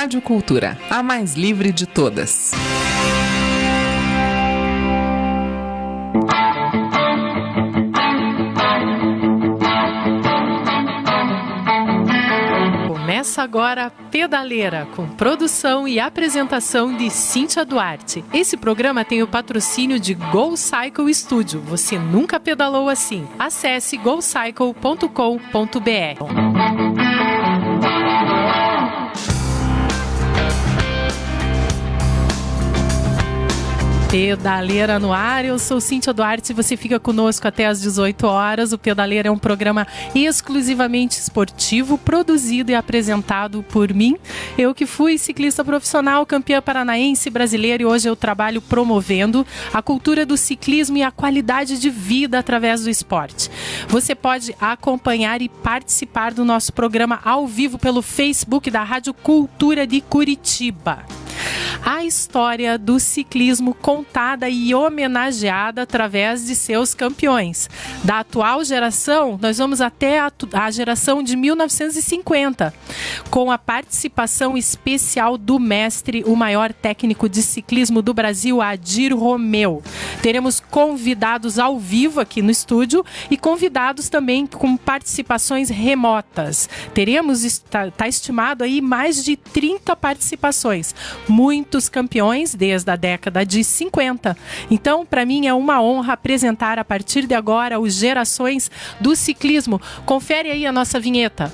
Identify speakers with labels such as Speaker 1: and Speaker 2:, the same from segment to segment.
Speaker 1: Rádio Cultura, a mais livre de todas.
Speaker 2: Começa agora Pedaleira, com produção e apresentação de Cíntia Duarte. Esse programa tem o patrocínio de Go Cycle Studio. Você nunca pedalou assim. Acesse gocycle.com.br. Pedaleira no ar, eu sou Cíntia Duarte, você fica conosco até às 18 horas. O Pedaleira é um programa exclusivamente esportivo, produzido e apresentado por mim. Eu que fui ciclista profissional, campeã paranaense brasileira, e hoje eu trabalho promovendo a cultura do ciclismo e a qualidade de vida através do esporte. Você pode acompanhar e participar do nosso programa ao vivo pelo Facebook da Rádio Cultura de Curitiba. A história do ciclismo contada e homenageada através de seus campeões. Da atual geração, nós vamos até a geração de 1950, com a participação especial do mestre, o maior técnico de ciclismo do Brasil, Adir Romeu. Teremos convidados ao vivo aqui no estúdio e convidados também com participações remotas. Teremos, está estimado aí, mais de 30 participações. Muitos campeões desde a década de 50. Então, para mim é uma honra apresentar a partir de agora os Gerações do Ciclismo. Confere aí a nossa vinheta.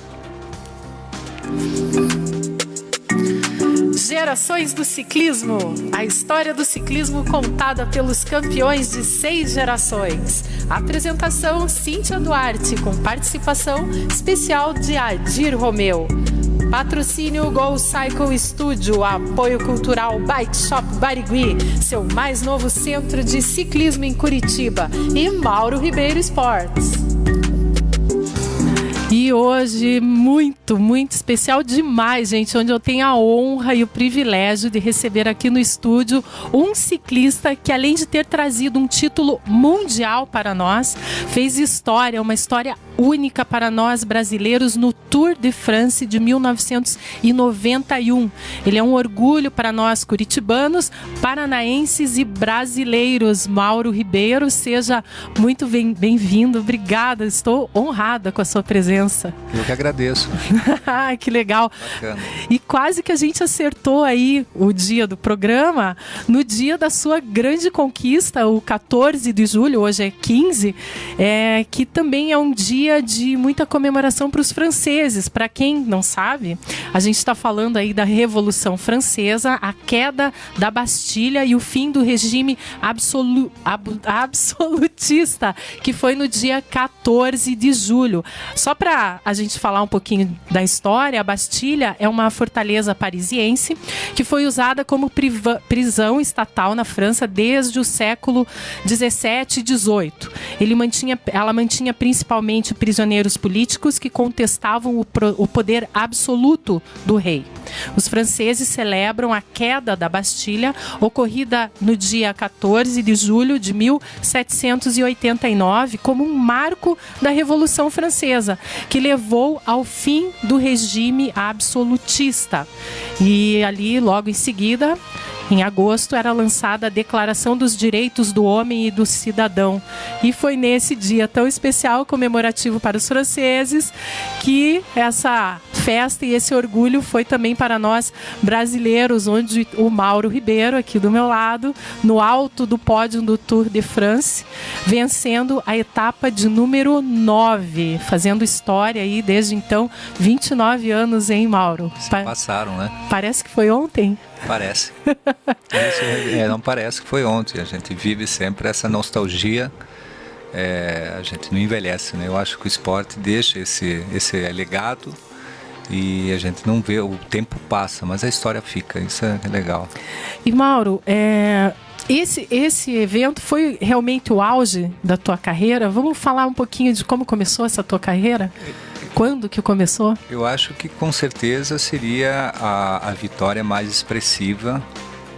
Speaker 2: Gerações do Ciclismo, a história do ciclismo contada pelos campeões de 6 gerações. Apresentação Cíntia Duarte, com participação especial de Adir Romeu. Patrocínio Go Cycle Studio, apoio cultural Bike Shop Barigui, seu mais novo centro de ciclismo em Curitiba, e Mauro Ribeiro Esportes. E hoje, muito especial demais, gente, onde eu tenho a honra e o privilégio de receber aqui no estúdio um ciclista que, além de ter trazido um título mundial para nós, fez história, uma história única para nós brasileiros no Tour de France de 1991. Ele é um orgulho para nós curitibanos, paranaenses e brasileiros. Mauro Ribeiro, seja muito bem-vindo. Obrigada, estou honrada com a sua presença.
Speaker 3: Eu que agradeço.
Speaker 2: Que legal.
Speaker 3: Bacana.
Speaker 2: E quase que a gente acertou aí o dia do programa, no dia da sua grande conquista, o 14 de julho, hoje é 15, que também é um dia de muita comemoração para os franceses. Para quem não sabe, a gente está falando aí da Revolução Francesa, a queda da Bastilha e o fim do regime absolutista, que foi no dia 14 de julho. Só para a gente falar um pouquinho da história, a Bastilha é uma fortaleza parisiense que foi usada como prisão estatal na França desde o século 17 e 18. Ela mantinha principalmente prisioneiros políticos que contestavam o poder absoluto do rei. Os franceses celebram a queda da Bastilha, ocorrida no dia 14 de julho de 1789, como um marco da Revolução Francesa, que levou ao fim do regime absolutista. E ali, logo em seguida, em agosto, era lançada a Declaração dos Direitos do Homem e do Cidadão. E foi nesse dia tão especial, comemorativo para os franceses, que essa festa e esse orgulho foi também para nós brasileiros, onde o Mauro Ribeiro, aqui do meu lado, no alto do pódio do Tour de France, vencendo a etapa de número 9, fazendo história aí desde então, 29 anos, hein, Mauro?
Speaker 3: Passaram, né?
Speaker 2: Parece que foi ontem.
Speaker 3: Parece. Não parece que foi ontem. A gente vive sempre essa nostalgia. A gente não envelhece, né? Eu acho que o esporte deixa esse legado e a gente não vê, o tempo passa, mas a história fica. Isso é legal.
Speaker 2: E Mauro, esse evento foi realmente o auge da tua carreira? Vamos falar um pouquinho de como começou essa tua carreira? Quando que começou?
Speaker 3: Eu acho que com certeza seria a vitória mais expressiva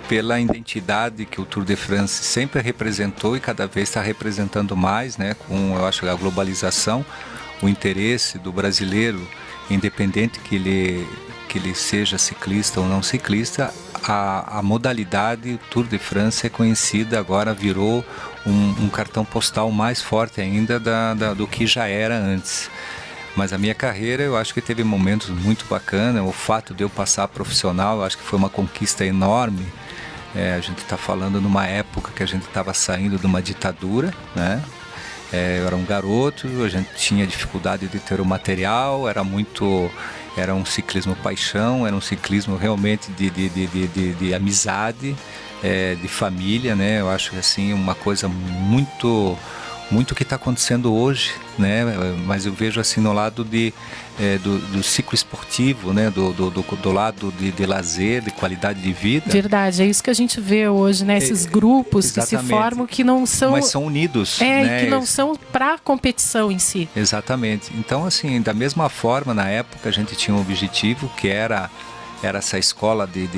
Speaker 3: pela identidade que o Tour de France sempre representou e cada vez está representando mais, né? Com, eu acho, a globalização, o interesse do brasileiro, independente que ele que ele seja ciclista ou não ciclista, a modalidade Tour de France é conhecida, agora virou um cartão postal mais forte ainda do que já era antes. Mas a minha carreira, eu acho que teve momentos muito bacanas. O fato de eu passar profissional, eu acho que foi uma conquista enorme. A gente está falando numa época que a gente estava saindo de uma ditadura, né? Eu era um garoto, a gente tinha dificuldade de ter o material, era um ciclismo paixão, era um ciclismo realmente de amizade, de família, né? Eu acho assim uma coisa muito que está acontecendo hoje, né? Mas eu vejo assim no lado do ciclo esportivo, né? Do lado de lazer, de qualidade de vida.
Speaker 2: Verdade, é isso que a gente vê hoje, né? Esses grupos exatamente, que se formam que não são...
Speaker 3: Mas são unidos. Né?
Speaker 2: Que não são para a competição em si.
Speaker 3: Exatamente. Então, assim, da mesma forma, na época a gente tinha um objetivo que era essa escola de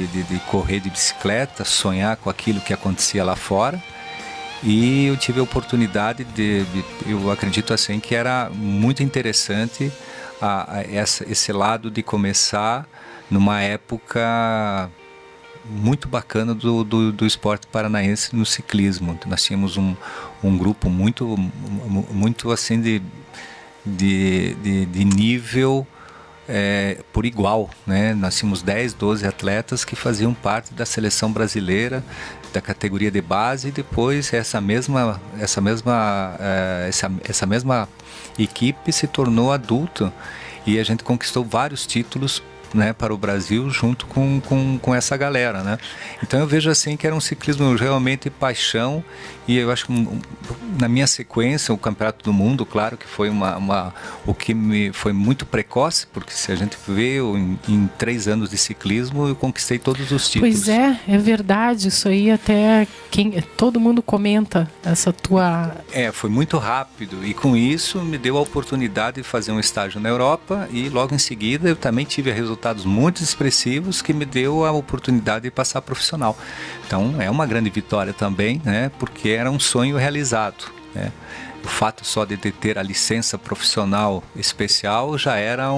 Speaker 3: correr de bicicleta, sonhar com aquilo que acontecia lá fora. E eu tive a oportunidade eu acredito assim que era muito interessante esse lado de começar numa época muito bacana do esporte paranaense no ciclismo. Nós tínhamos um grupo muito assim de nível por igual, né? Nós tínhamos 10, 12 atletas que faziam parte da seleção brasileira da categoria de base, e depois essa mesma equipe se tornou adulta e a gente conquistou vários títulos, né, para o Brasil junto com essa galera, né? Então eu vejo assim que era um ciclismo realmente paixão, e eu acho que na minha sequência o Campeonato do Mundo, claro que foi o que foi muito precoce, porque se a gente vê em 3 anos de ciclismo eu conquistei todos os títulos.
Speaker 2: Pois é verdade, isso aí até todo mundo comenta essa tua...
Speaker 3: Foi muito rápido, e com isso me deu a oportunidade de fazer um estágio na Europa, e logo em seguida eu também tive resultados muito expressivos que me deu a oportunidade de passar profissional. Então é uma grande vitória também, né? Porque era um sonho realizado, né? O fato só de ter a licença profissional especial já era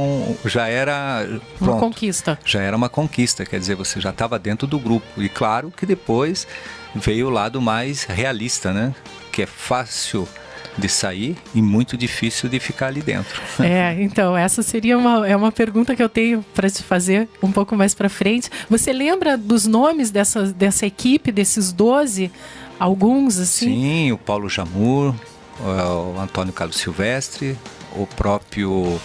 Speaker 3: pronto,
Speaker 2: uma conquista.
Speaker 3: Já era uma conquista, quer dizer, você já estava dentro do grupo. E claro que depois veio o lado mais realista, né? Que é fácil de sair e muito difícil de ficar ali dentro.
Speaker 2: Então essa seria uma pergunta que eu tenho para te fazer um pouco mais para frente. Você lembra dos nomes dessa equipe, desses 12? Alguns assim?
Speaker 3: Sim, o Paulo Jamur, o Antônio Carlos Silvestre, o próprio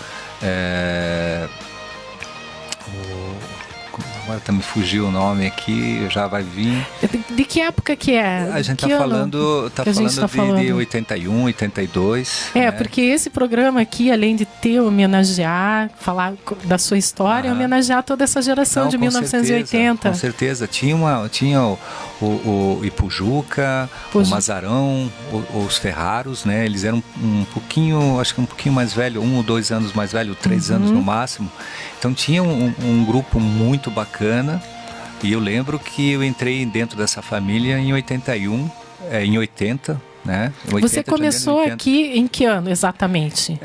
Speaker 3: agora me fugiu o nome aqui, já vai vir.
Speaker 2: De que época que é?
Speaker 3: A gente está falando de 81, 82.
Speaker 2: Né? Porque esse programa aqui, além de homenagear, falar da sua história, homenagear toda essa geração de 1980.
Speaker 3: Com certeza. Tinha o Ipujuca, o Mazarão, os Ferraros, né? Eles eram acho que um pouquinho mais velho, 1 ou 2 anos mais velho, 3 anos no máximo. Então tinha um grupo muito bacana, e eu lembro que eu entrei dentro dessa família em 81, em 80, né? 80,
Speaker 2: Você começou aqui em que ano exatamente?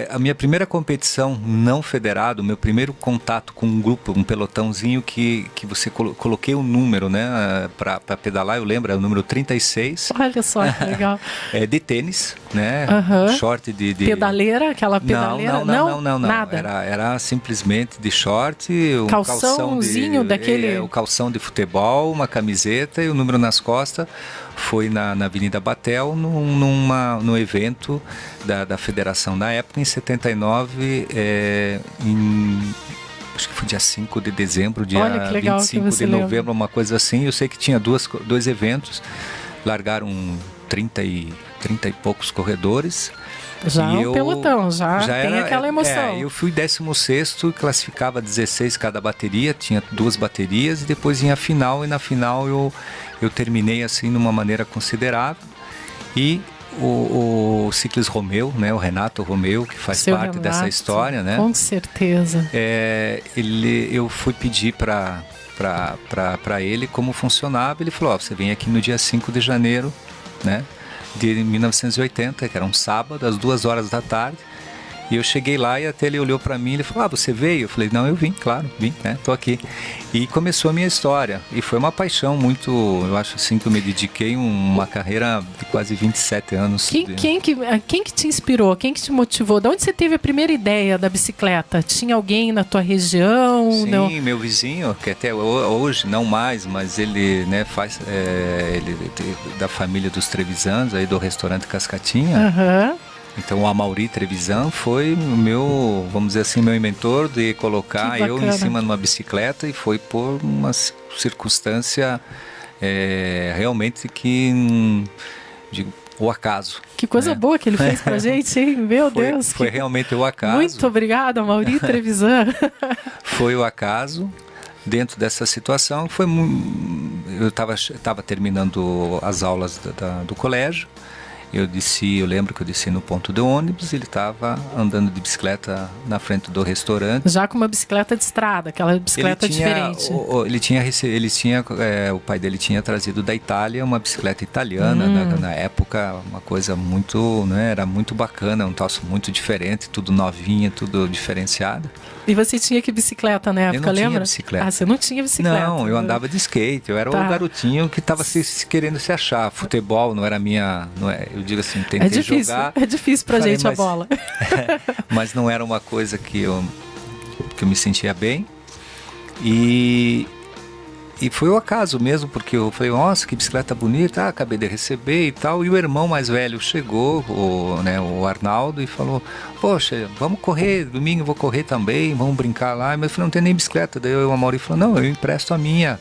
Speaker 3: A minha primeira competição não federado, meu primeiro contato com um grupo, um pelotãozinho que você coloquei um número, né, para pedalar, eu lembro, é o número 36.
Speaker 2: Olha só, que legal.
Speaker 3: De tênis, né? Short de...
Speaker 2: Pedaleira, aquela pedaleira?
Speaker 3: Não.
Speaker 2: Nada.
Speaker 3: Era simplesmente de short,
Speaker 2: calçãozinho daquele...
Speaker 3: o calção de futebol, uma camiseta e o número nas costas. Foi na Avenida Batel, num evento da federação na época, em 79, acho que foi dia 5 de dezembro, dia 25 de novembro, uma coisa assim. Eu sei que tinha dois eventos, largaram 30 e poucos corredores.
Speaker 2: Já um pelotão, já tem aquela emoção.
Speaker 3: Eu fui 16º, classificava 16 cada bateria, tinha 2 baterias, e depois ia a final, e na final eu terminei assim numa maneira considerável. E o Ciclis Romeu, né, o Renato Romeu, que faz parte dessa história, né?
Speaker 2: Com certeza.
Speaker 3: Eu fui pedir para ele como funcionava. Ele falou: você vem aqui no dia 5 de janeiro, né, de 1980, que era um sábado, às 2 horas da tarde, E eu cheguei lá e até ele olhou para mim, ele falou, você veio? Eu falei, não, eu vim, claro, vim, né, tô aqui. E começou a minha história, e foi uma paixão muito, eu acho assim, que eu me dediquei uma carreira de quase 27 anos.
Speaker 2: Quem que te inspirou? Quem que te motivou? De onde você teve a primeira ideia da bicicleta? Tinha alguém na tua região?
Speaker 3: Sim,
Speaker 2: não?
Speaker 3: Meu vizinho, que até hoje, não mais, mas ele, né, ele da família dos Trevisanos, aí do restaurante Cascatinha.
Speaker 2: Aham.
Speaker 3: Então o Amaury Trevisan foi o meu, vamos dizer assim, meu mentor de colocar eu em cima de uma bicicleta, e foi por uma circunstância realmente que, digo, o acaso.
Speaker 2: Que coisa boa que ele fez pra gente, hein? Meu Deus.
Speaker 3: Foi realmente o acaso.
Speaker 2: Muito obrigada, Amaury Trevisan.
Speaker 3: Foi o acaso. Dentro dessa situação, eu estava terminando as aulas do colégio. Eu lembro que eu desci no ponto de ônibus, ele estava andando de bicicleta na frente do restaurante.
Speaker 2: Já com uma bicicleta de estrada, aquela bicicleta diferente.
Speaker 3: O pai dele tinha trazido da Itália uma bicicleta italiana, na época, uma coisa muito, né, era muito bacana, um troço muito diferente, tudo novinho, tudo diferenciado.
Speaker 2: E você tinha que bicicleta na época,
Speaker 3: eu não
Speaker 2: lembra?
Speaker 3: Tinha bicicleta.
Speaker 2: Ah, você não tinha bicicleta?
Speaker 3: Não, eu andava de skate, eu era o garotinho que estava querendo se achar. Futebol não era minha, eu digo assim, tentei jogar.
Speaker 2: É difícil pra gente a bola.
Speaker 3: Mas não era uma coisa que eu me sentia bem. E foi o acaso mesmo, porque eu falei, nossa, que bicicleta bonita, acabei de receber e tal. E o irmão mais velho chegou, o Arnaldo, e falou, poxa, vamos correr, domingo eu vou correr também, vamos brincar lá. Mas eu falei, não tem nem bicicleta. Daí o Amaury falou, não, eu empresto a minha.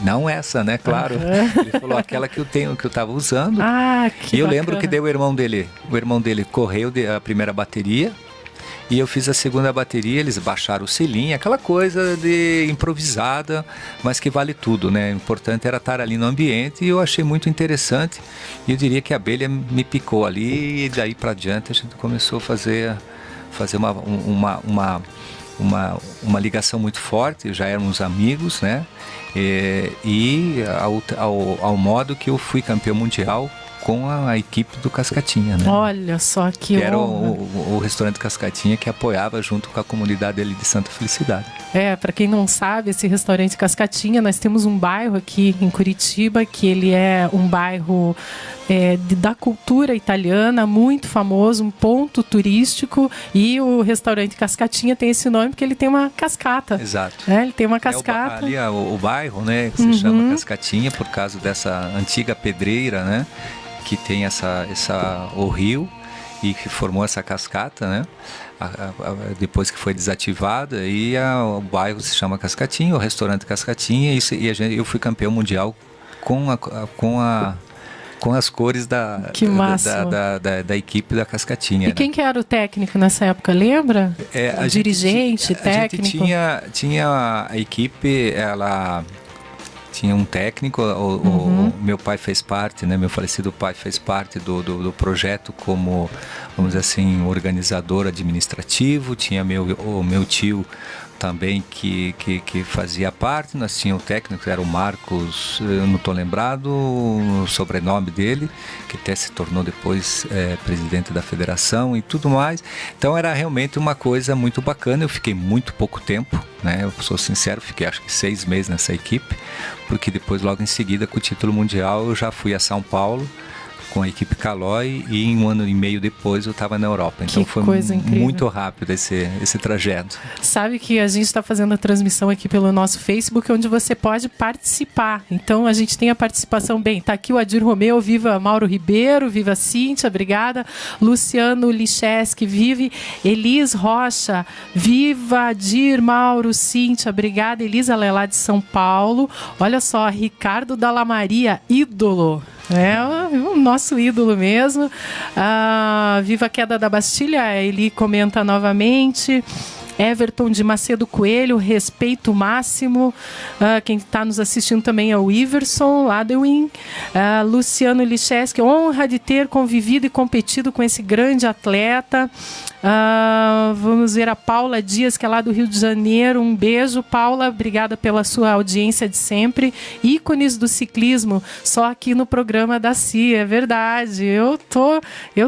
Speaker 3: Não essa, né, claro. Ele falou, aquela que eu tenho, que eu estava usando.
Speaker 2: Ah, que
Speaker 3: E eu
Speaker 2: bacana.
Speaker 3: lembro que daí o irmão dele correu a primeira bateria. E eu fiz a segunda bateria, eles baixaram o selim, aquela coisa de improvisada, mas que vale tudo, né? O importante era estar ali no ambiente, e eu achei muito interessante. E eu diria que a abelha me picou ali, e daí para diante a gente começou a fazer uma ligação muito forte, já éramos amigos, né? E ao modo que eu fui campeão mundial com a equipe do Cascatinha, né?
Speaker 2: Olha só que
Speaker 3: era o restaurante Cascatinha, que apoiava junto com a comunidade ali de Santa Felicidade.
Speaker 2: Para quem não sabe, esse restaurante Cascatinha, nós temos um bairro aqui em Curitiba, que ele é um bairro da cultura italiana, muito famoso, um ponto turístico, e o restaurante Cascatinha tem esse nome porque ele tem uma cascata.
Speaker 3: Exato.
Speaker 2: Ele tem uma cascata.
Speaker 3: Ali o bairro, né, que se chama Cascatinha por causa dessa antiga pedreira, né, que tem o rio, e que formou essa cascata, né? Depois que foi desativada, e o bairro se chama Cascatinha, o restaurante Cascatinha, eu fui campeão mundial com as cores da equipe da Cascatinha.
Speaker 2: E quem que era o técnico nessa época, lembra? Dirigente, técnico?
Speaker 3: A gente tinha a equipe, ela tinha um técnico, o meu pai fez parte, né? Meu falecido pai fez parte do projeto como, vamos dizer assim, organizador administrativo. Tinha o meu tio também que fazia parte. Nós tínhamos o técnico, era o Marcos, eu não estou lembrado o sobrenome dele, que até se tornou depois presidente da federação e tudo mais. Então era realmente uma coisa muito bacana. Eu fiquei muito pouco tempo, né? Eu sou sincero, fiquei acho que 6 meses nessa equipe, porque depois, logo em seguida, com o título mundial, eu já fui a São Paulo com a equipe Caloi, e em 1 ano e meio depois eu estava na Europa. Então foi muito rápido esse trajeto.
Speaker 2: Sabe que a gente está fazendo a transmissão aqui pelo nosso Facebook, onde você pode participar. Então a gente tem a participação, tá aqui o Adir Romeu, viva Mauro Ribeiro, viva Cíntia, obrigada. Luciano Licheski, vive Elis Rocha, viva Adir, Mauro, Cíntia, obrigada. Elisa Lelá de São Paulo. Olha só, Ricardo Dalla Maria, ídolo. O nosso ídolo mesmo. Viva a queda da Bastilha, ele comenta novamente. Everton de Macedo Coelho, respeito máximo. Quem está nos assistindo também é o Iverson Ladewin. Luciano Licheski, honra de ter convivido e competido com esse grande atleta. Vamos ver a Paula Dias, que é lá do Rio de Janeiro. Um beijo, Paula. Obrigada pela sua audiência de sempre. Ícones do ciclismo, só aqui no programa da CIA. É verdade. Eu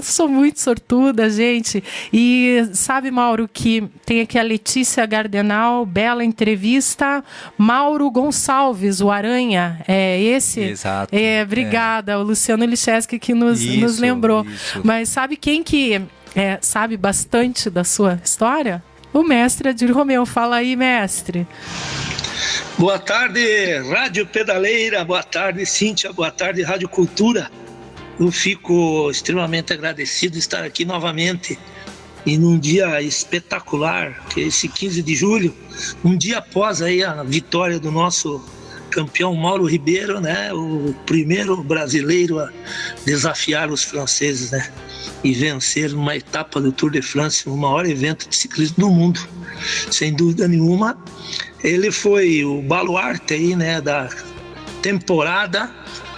Speaker 2: sou muito sortuda, gente. E sabe, Mauro, que tem aqui a Letícia Gardenal, bela entrevista. Mauro Gonçalves, o Aranha, é esse?
Speaker 3: Exato.
Speaker 2: Obrigada, o Luciano Licheski que nos lembrou.
Speaker 3: Isso.
Speaker 2: Mas sabe quem que sabe bastante da sua história? O mestre Adir Romeu. Fala aí, mestre.
Speaker 4: Boa tarde, Rádio Pedaleira. Boa tarde, Cíntia. Boa tarde, Rádio Cultura. Eu fico extremamente agradecido de estar aqui novamente e num dia espetacular, que é esse 15 de julho, um dia após aí a vitória do nosso campeão Mauro Ribeiro, né, o primeiro brasileiro a desafiar os franceses, né, e vencer uma etapa do Tour de France, o maior evento de ciclismo do mundo, sem dúvida nenhuma. Ele foi o baluarte aí, né, da temporada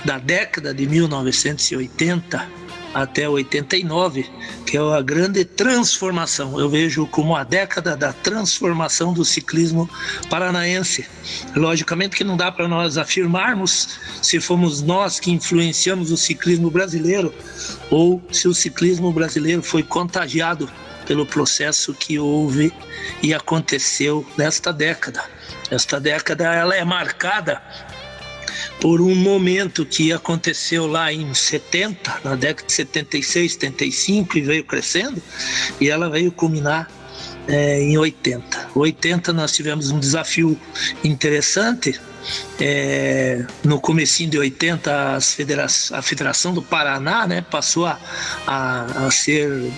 Speaker 4: da década de 1980 até 89, que é a grande transformação. Eu vejo como a década da transformação do ciclismo paranaense. Logicamente que não dá para nós afirmarmos se fomos nós que influenciamos o ciclismo brasileiro ou se o ciclismo brasileiro foi contagiado pelo processo que houve e aconteceu nesta década. Esta década ela é marcada por um momento que aconteceu lá em 70, na década de 76, 75, e veio crescendo, e ela veio culminar em 80. 80 nós tivemos um desafio interessante. No comecinho de 80 a Federação do Paraná, né, passou a ser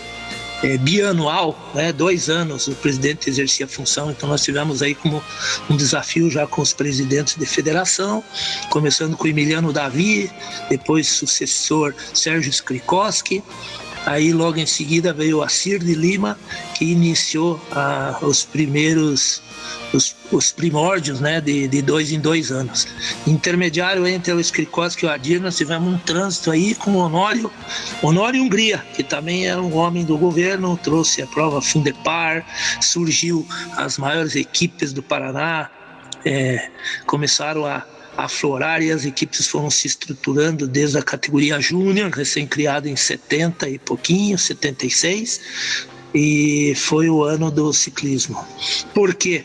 Speaker 4: bianual, né, 2 anos o presidente exercia a função. Então nós tivemos aí como um desafio já com os presidentes de federação, começando com o Emiliano Davi, depois sucessor Sérgio Skrikoski, aí logo em seguida veio a Cir de Lima, que iniciou os primórdios, né, de 2 em 2 anos. Intermediário entre o Skrikoski e o Adir, nós tivemos um trânsito aí com o Honório Hungria, que também era um homem do governo, trouxe a prova Fundepar, surgiu as maiores equipes do Paraná, começaram a aflorar e as equipes foram se estruturando desde a categoria júnior, recém-criada em 70 e pouquinho, 76, e foi o ano do ciclismo. Por quê?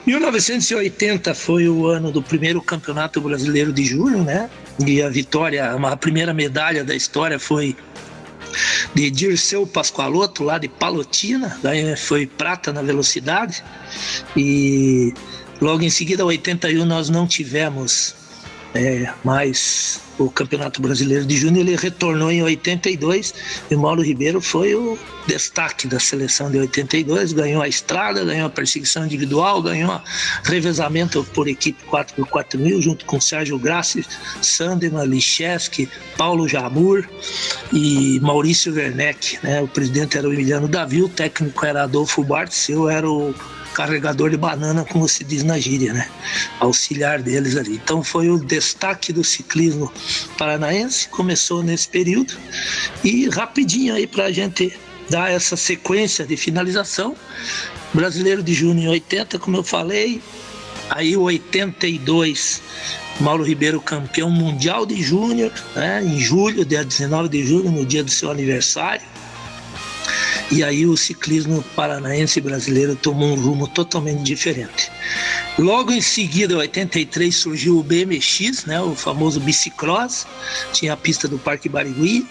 Speaker 4: 1980 foi o ano do primeiro campeonato brasileiro de julho, né? E a vitória, a primeira medalha da história foi de Dirceu Pascoaloto, lá de Palotina, daí foi prata na velocidade. E logo em seguida, 81, nós não tivemos mais o Campeonato Brasileiro de Júnior. Ele retornou em 82 e o Mauro Ribeiro foi o destaque da seleção de 82, ganhou a estrada, ganhou a perseguição individual, ganhou revezamento por equipe 4x4 junto com Sérgio Grassi, Sandeman, Licheski, Paulo Jamur e Maurício Werneck, né? O presidente era o Emiliano Davi, o técnico era Adolfo Bartz, eu era o carregador de banana, como se diz na gíria, né? Auxiliar deles ali. Então foi o destaque do ciclismo paranaense, começou nesse período. E rapidinho aí para a gente dar essa sequência de finalização, Brasileiro de Junho em 80, como eu falei, aí 82, Mauro Ribeiro campeão mundial de júnior, né? Em julho, dia 19 de julho, no dia do seu aniversário. E aí o ciclismo paranaense brasileiro tomou um rumo totalmente diferente. Logo em seguida, em 83, surgiu o BMX, né, o famoso bicicross, tinha a pista do Parque Barigui.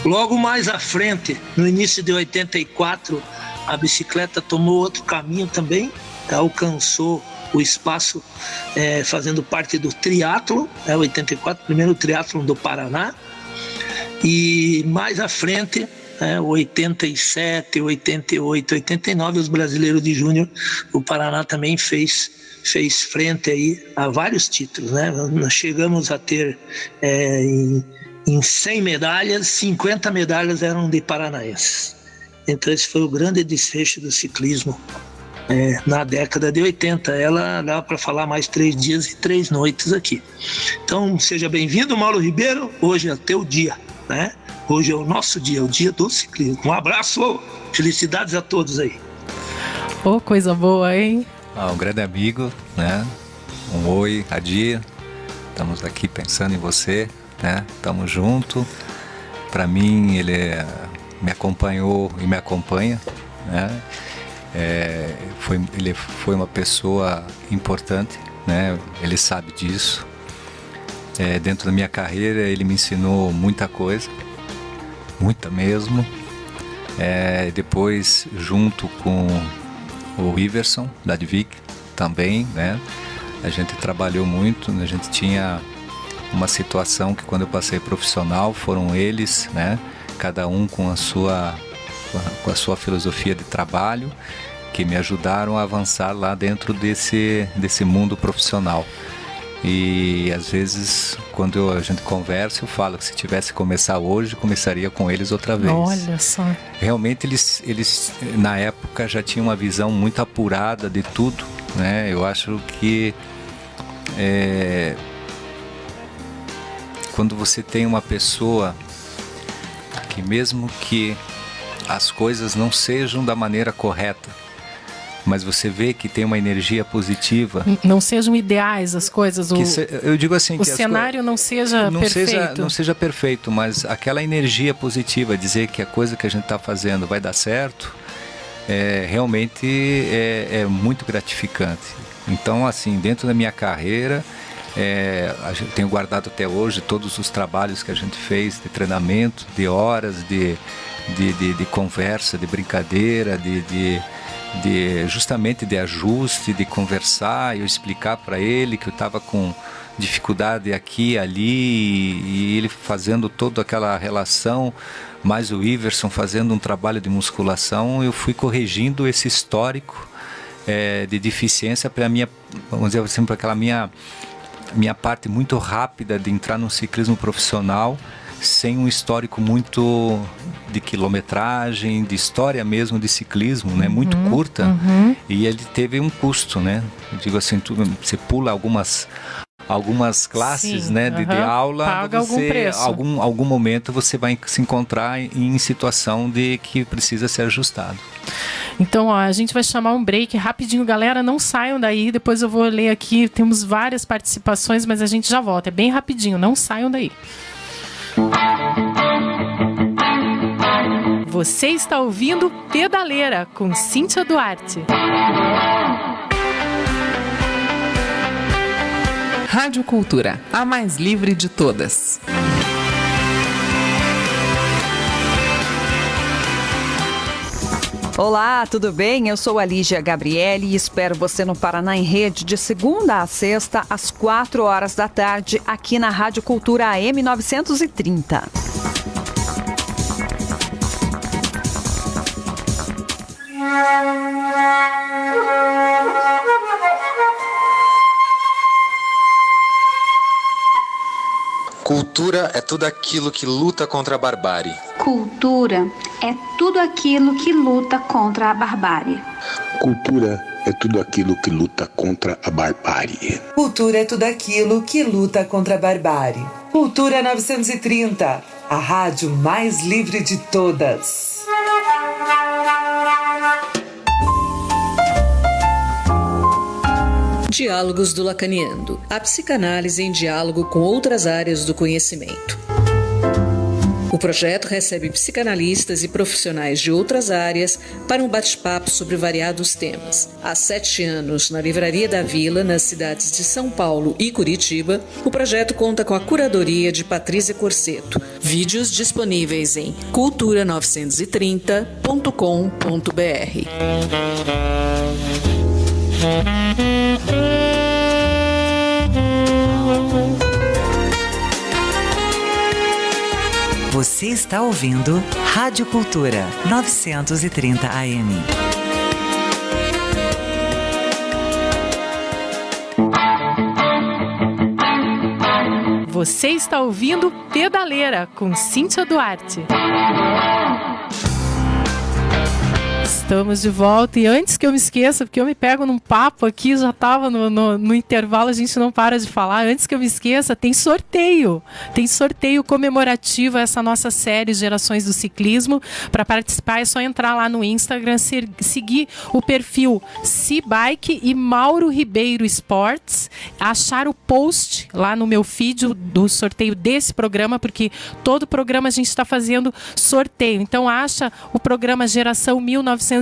Speaker 4: Logo mais à frente, no início de 84, a bicicleta tomou outro caminho também, alcançou o espaço fazendo parte do triatlon, 84, primeiro triatlon do Paraná. E mais à frente, 87, 88, 89, os brasileiros de júnior, o Paraná também fez frente aí a vários títulos, né? Nós chegamos a ter em 100 medalhas, 50 medalhas eram de paranaenses. Então esse foi o grande desfecho do ciclismo na década de 80. Ela dá para falar mais 3 dias e 3 noites aqui. Então seja bem-vindo, Mauro Ribeiro, hoje é teu dia, né? Hoje é o nosso dia, o dia do ciclismo. Um abraço, felicidades a todos aí.
Speaker 2: Ô, coisa boa, hein?
Speaker 3: Um grande amigo, né? Um oi, Adir. Estamos aqui pensando em você, né? Estamos juntos. Para mim, ele me acompanhou e me acompanha, né? Ele foi uma pessoa importante, né? Ele sabe disso. Dentro da minha carreira, ele me ensinou muita coisa, muita mesmo. Depois, junto com o Iverson, da Advic, também, né? A gente trabalhou muito, a gente tinha uma situação que quando eu passei profissional, foram eles, né? Cada um com a sua filosofia de trabalho, que me ajudaram a avançar lá dentro desse mundo profissional. E às vezes, quando a gente conversa, eu falo que se tivesse que começar hoje, começaria com eles outra vez.
Speaker 2: Olha só.
Speaker 3: Realmente eles na época já tinham uma visão muito apurada de tudo, né? Eu acho que quando você tem uma pessoa que, mesmo que as coisas não sejam da maneira correta, mas você vê que tem uma energia positiva.
Speaker 2: Não sejam ideais as coisas.
Speaker 3: Eu digo assim,
Speaker 2: o cenário não seja perfeito.
Speaker 3: Não seja perfeito, mas aquela energia positiva, dizer que a coisa que a gente está fazendo vai dar certo, realmente é muito gratificante. Então, assim, dentro da minha carreira, eu tenho guardado até hoje todos os trabalhos que a gente fez de treinamento, de horas, de conversa, de brincadeira, justamente de ajuste, de conversar, eu explicar para ele que eu estava com dificuldade aqui e ali, e ele fazendo toda aquela relação, mais o Iverson fazendo um trabalho de musculação, eu fui corrigindo esse histórico de deficiência para minha, vamos dizer assim, para aquela minha parte muito rápida de entrar no ciclismo profissional, sem um histórico muito de quilometragem, de história mesmo de ciclismo, né? Muito curta. E ele teve um custo, né? Eu digo assim, você pula algumas classes, sim, né, de aula,
Speaker 2: paga algum preço.
Speaker 3: Algum momento você vai se encontrar em situação de que precisa ser ajustado.
Speaker 2: Então, a gente vai chamar um break rapidinho, galera, não saiam daí, depois eu vou ler aqui, temos várias participações, mas a gente já volta, é bem rapidinho, não saiam daí. Você está ouvindo Pedaleira com Cíntia Duarte.
Speaker 1: Rádio Cultura, a mais livre de todas.
Speaker 5: Olá, tudo bem? Eu sou a Lígia Gabriele e espero você no Paraná em Rede de segunda a sexta, às 4 horas da tarde, aqui na Rádio Cultura AM 930.
Speaker 6: Cultura é tudo aquilo que luta contra a barbárie.
Speaker 7: Cultura é tudo aquilo que luta contra a barbárie.
Speaker 8: Cultura é tudo aquilo que luta contra a barbárie.
Speaker 9: Cultura é tudo aquilo que luta contra a barbárie. Cultura 930, a rádio mais livre de todas.
Speaker 10: Diálogos do Lacaniano, a psicanálise em diálogo com outras áreas do conhecimento. O projeto recebe psicanalistas e profissionais de outras áreas para um bate-papo sobre variados temas. Há 7 anos, na Livraria da Vila, nas cidades de São Paulo e Curitiba, o projeto conta com a curadoria de Patrícia Corseto. Vídeos disponíveis em cultura930.com.br.
Speaker 11: Você está ouvindo Rádio Cultura 930 AM.
Speaker 2: Você está ouvindo Pedaleira com Cíntia Duarte. Estamos de volta e antes que eu me esqueça, porque eu me pego num papo aqui, já estava no intervalo, a gente não para de falar, antes que eu me esqueça, tem sorteio comemorativo a essa nossa série Gerações do Ciclismo. Para participar é só entrar lá no Instagram, seguir o perfil C-Bike e Mauro Ribeiro Esportes, achar o post lá no meu feed do sorteio desse programa, porque todo programa a gente está fazendo sorteio, então acha o programa Geração 1980,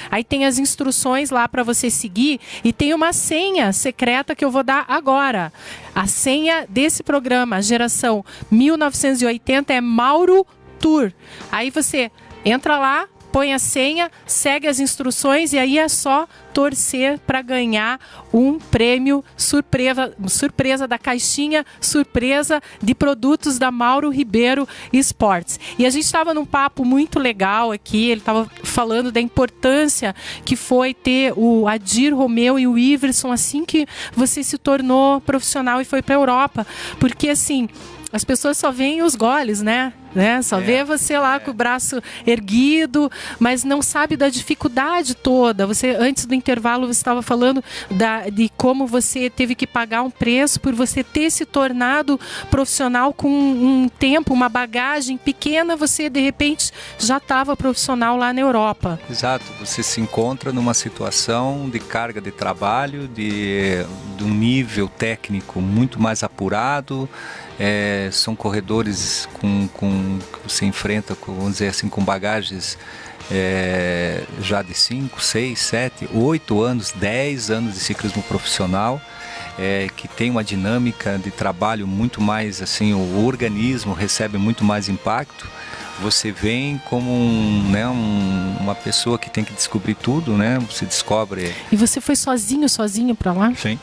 Speaker 2: aí tem as instruções lá para você seguir e tem uma senha secreta que eu vou dar agora. A senha desse programa Geração 1980 é Mauro Tour. Aí você entra lá, põe a senha, segue as instruções e aí é só torcer para ganhar um prêmio surpresa da caixinha surpresa de produtos da Mauro Ribeiro Esportes. E a gente estava num papo muito legal aqui, ele estava falando da importância que foi ter o Adir Romeu e o Iverson assim que você se tornou profissional e foi para a Europa, porque assim, as pessoas só veem os goles, né? Só vê você lá com o braço erguido, mas não sabe da dificuldade toda. Você, antes do intervalo, você estava falando de como você teve que pagar um preço por você ter se tornado profissional com um tempo, uma bagagem pequena, você de repente já estava profissional lá na Europa.
Speaker 3: Exato, você se encontra numa situação de carga de trabalho, de um nível técnico muito mais apurado. São corredores que você enfrenta, vamos dizer assim, com bagagens já de 5, 6, 7, 8 anos, 10 anos de ciclismo profissional, que tem uma dinâmica de trabalho muito mais, assim, o organismo recebe muito mais impacto. Você vem como uma pessoa que tem que descobrir tudo, né? Você descobre...
Speaker 2: E você foi sozinho para lá?
Speaker 3: Sim.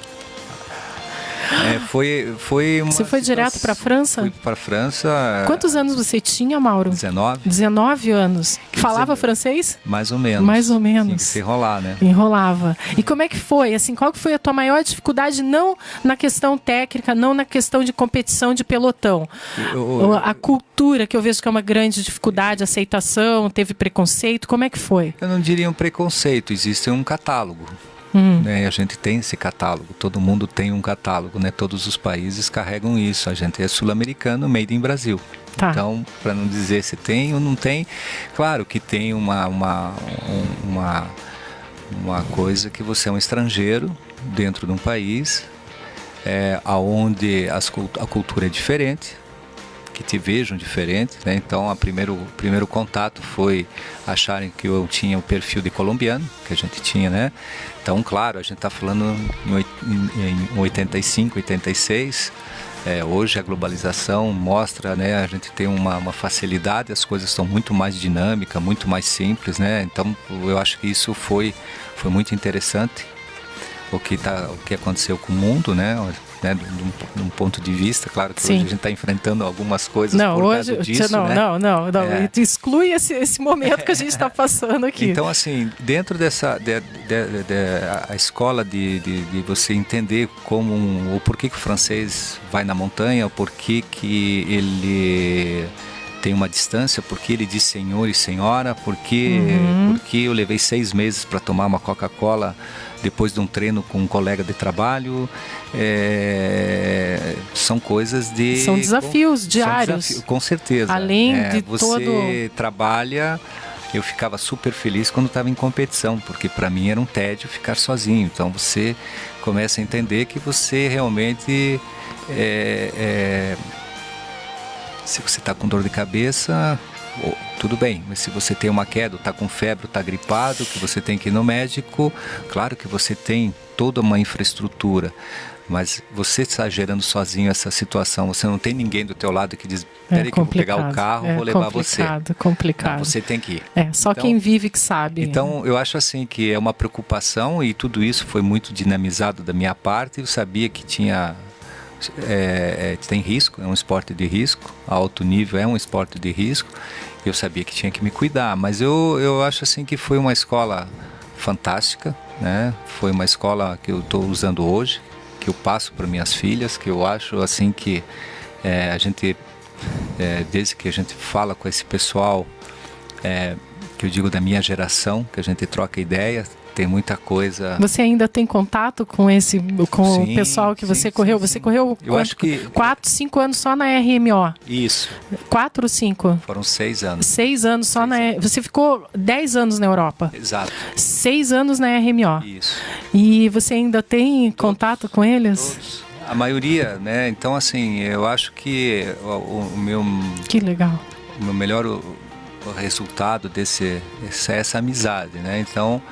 Speaker 3: Você
Speaker 2: foi direto para a França?
Speaker 3: Fui para a França.
Speaker 2: Quantos anos você tinha, Mauro?
Speaker 3: 19.
Speaker 2: 19 anos. Falava francês?
Speaker 3: Mais ou menos.
Speaker 2: Mais ou menos.
Speaker 3: Tinha que se enrolar, né?
Speaker 2: Enrolava. E como é que foi? Assim, qual que foi a tua maior dificuldade, não na questão técnica, não na questão de competição de pelotão? A cultura, que eu vejo que é uma grande dificuldade, aceitação, teve preconceito, como é que foi?
Speaker 3: Eu não diria um preconceito, existe um catálogo. A gente tem esse catálogo, todo mundo tem um catálogo, né? Todos os países carregam isso. A gente é sul-americano, made in Brasil. Tá. Então, para não dizer se tem ou não tem, claro que tem uma coisa que você é um estrangeiro dentro de um país onde a cultura é diferente, que te vejam diferente, né? Então, o primeiro contato foi acharem que eu tinha o perfil de colombiano, que a gente tinha, né? Então, claro, a gente está falando em 85, 86, hoje a globalização mostra, né? A gente tem uma facilidade, as coisas estão muito mais dinâmicas, muito mais simples, né? Então, eu acho que isso foi muito interessante, o que aconteceu com o mundo, né? De um ponto de vista, claro que
Speaker 2: Sim.
Speaker 3: hoje a gente está enfrentando algumas coisas
Speaker 2: não,
Speaker 3: por
Speaker 2: hoje,
Speaker 3: causa disso,
Speaker 2: não,
Speaker 3: né?
Speaker 2: Não. Exclui esse momento que a gente está passando aqui.
Speaker 3: Então, assim, dentro dessa a escola de você entender o porquê que o francês vai na montanha, o porquê que ele tem uma distância, porque ele diz senhor e senhora, porque eu levei 6 meses para tomar uma Coca-Cola depois de um treino com um colega de trabalho, são coisas de...
Speaker 2: São desafios diários.
Speaker 3: Com certeza.
Speaker 2: Além de
Speaker 3: você trabalha... Eu ficava super feliz quando estava em competição, porque para mim era um tédio ficar sozinho. Então você começa a entender que você realmente... se você está com dor de cabeça... tudo bem, mas se você tem uma queda, está com febre, está gripado, que você tem que ir no médico, claro que você tem toda uma infraestrutura, mas você está gerando sozinho essa situação, você não tem ninguém do teu lado que diz, peraí que eu vou pegar o carro, vou levar você.
Speaker 2: Complicado.
Speaker 3: Não, você tem que ir.
Speaker 2: Só então, quem vive que sabe.
Speaker 3: Então, eu acho assim que é uma preocupação e tudo isso foi muito dinamizado da minha parte, eu sabia que tem risco, é um esporte de risco, a alto nível é um esporte de risco, eu sabia que tinha que me cuidar, mas eu acho assim que foi uma escola fantástica, né? Foi uma escola que eu estou usando hoje, que eu passo para minhas filhas, que eu acho assim que a gente, desde que a gente fala com esse pessoal, que que eu digo da minha geração, que a gente troca ideia, tem muita coisa.
Speaker 2: Você ainda tem contato com o pessoal que você correu? Você correu
Speaker 3: eu acho que
Speaker 2: 4, 5 anos só na RMO?
Speaker 3: Isso.
Speaker 2: 4 ou 5?
Speaker 3: Foram 6 anos.
Speaker 2: 6 anos só na... Você ficou 10 anos na Europa?
Speaker 3: Exato.
Speaker 2: 6 anos na RMO?
Speaker 3: Isso.
Speaker 2: E você ainda tem contato com eles?
Speaker 3: Todos. A maioria, né? Então, assim, eu acho que o meu...
Speaker 2: Que legal.
Speaker 3: O meu melhor resultado essa amizade, né? Então...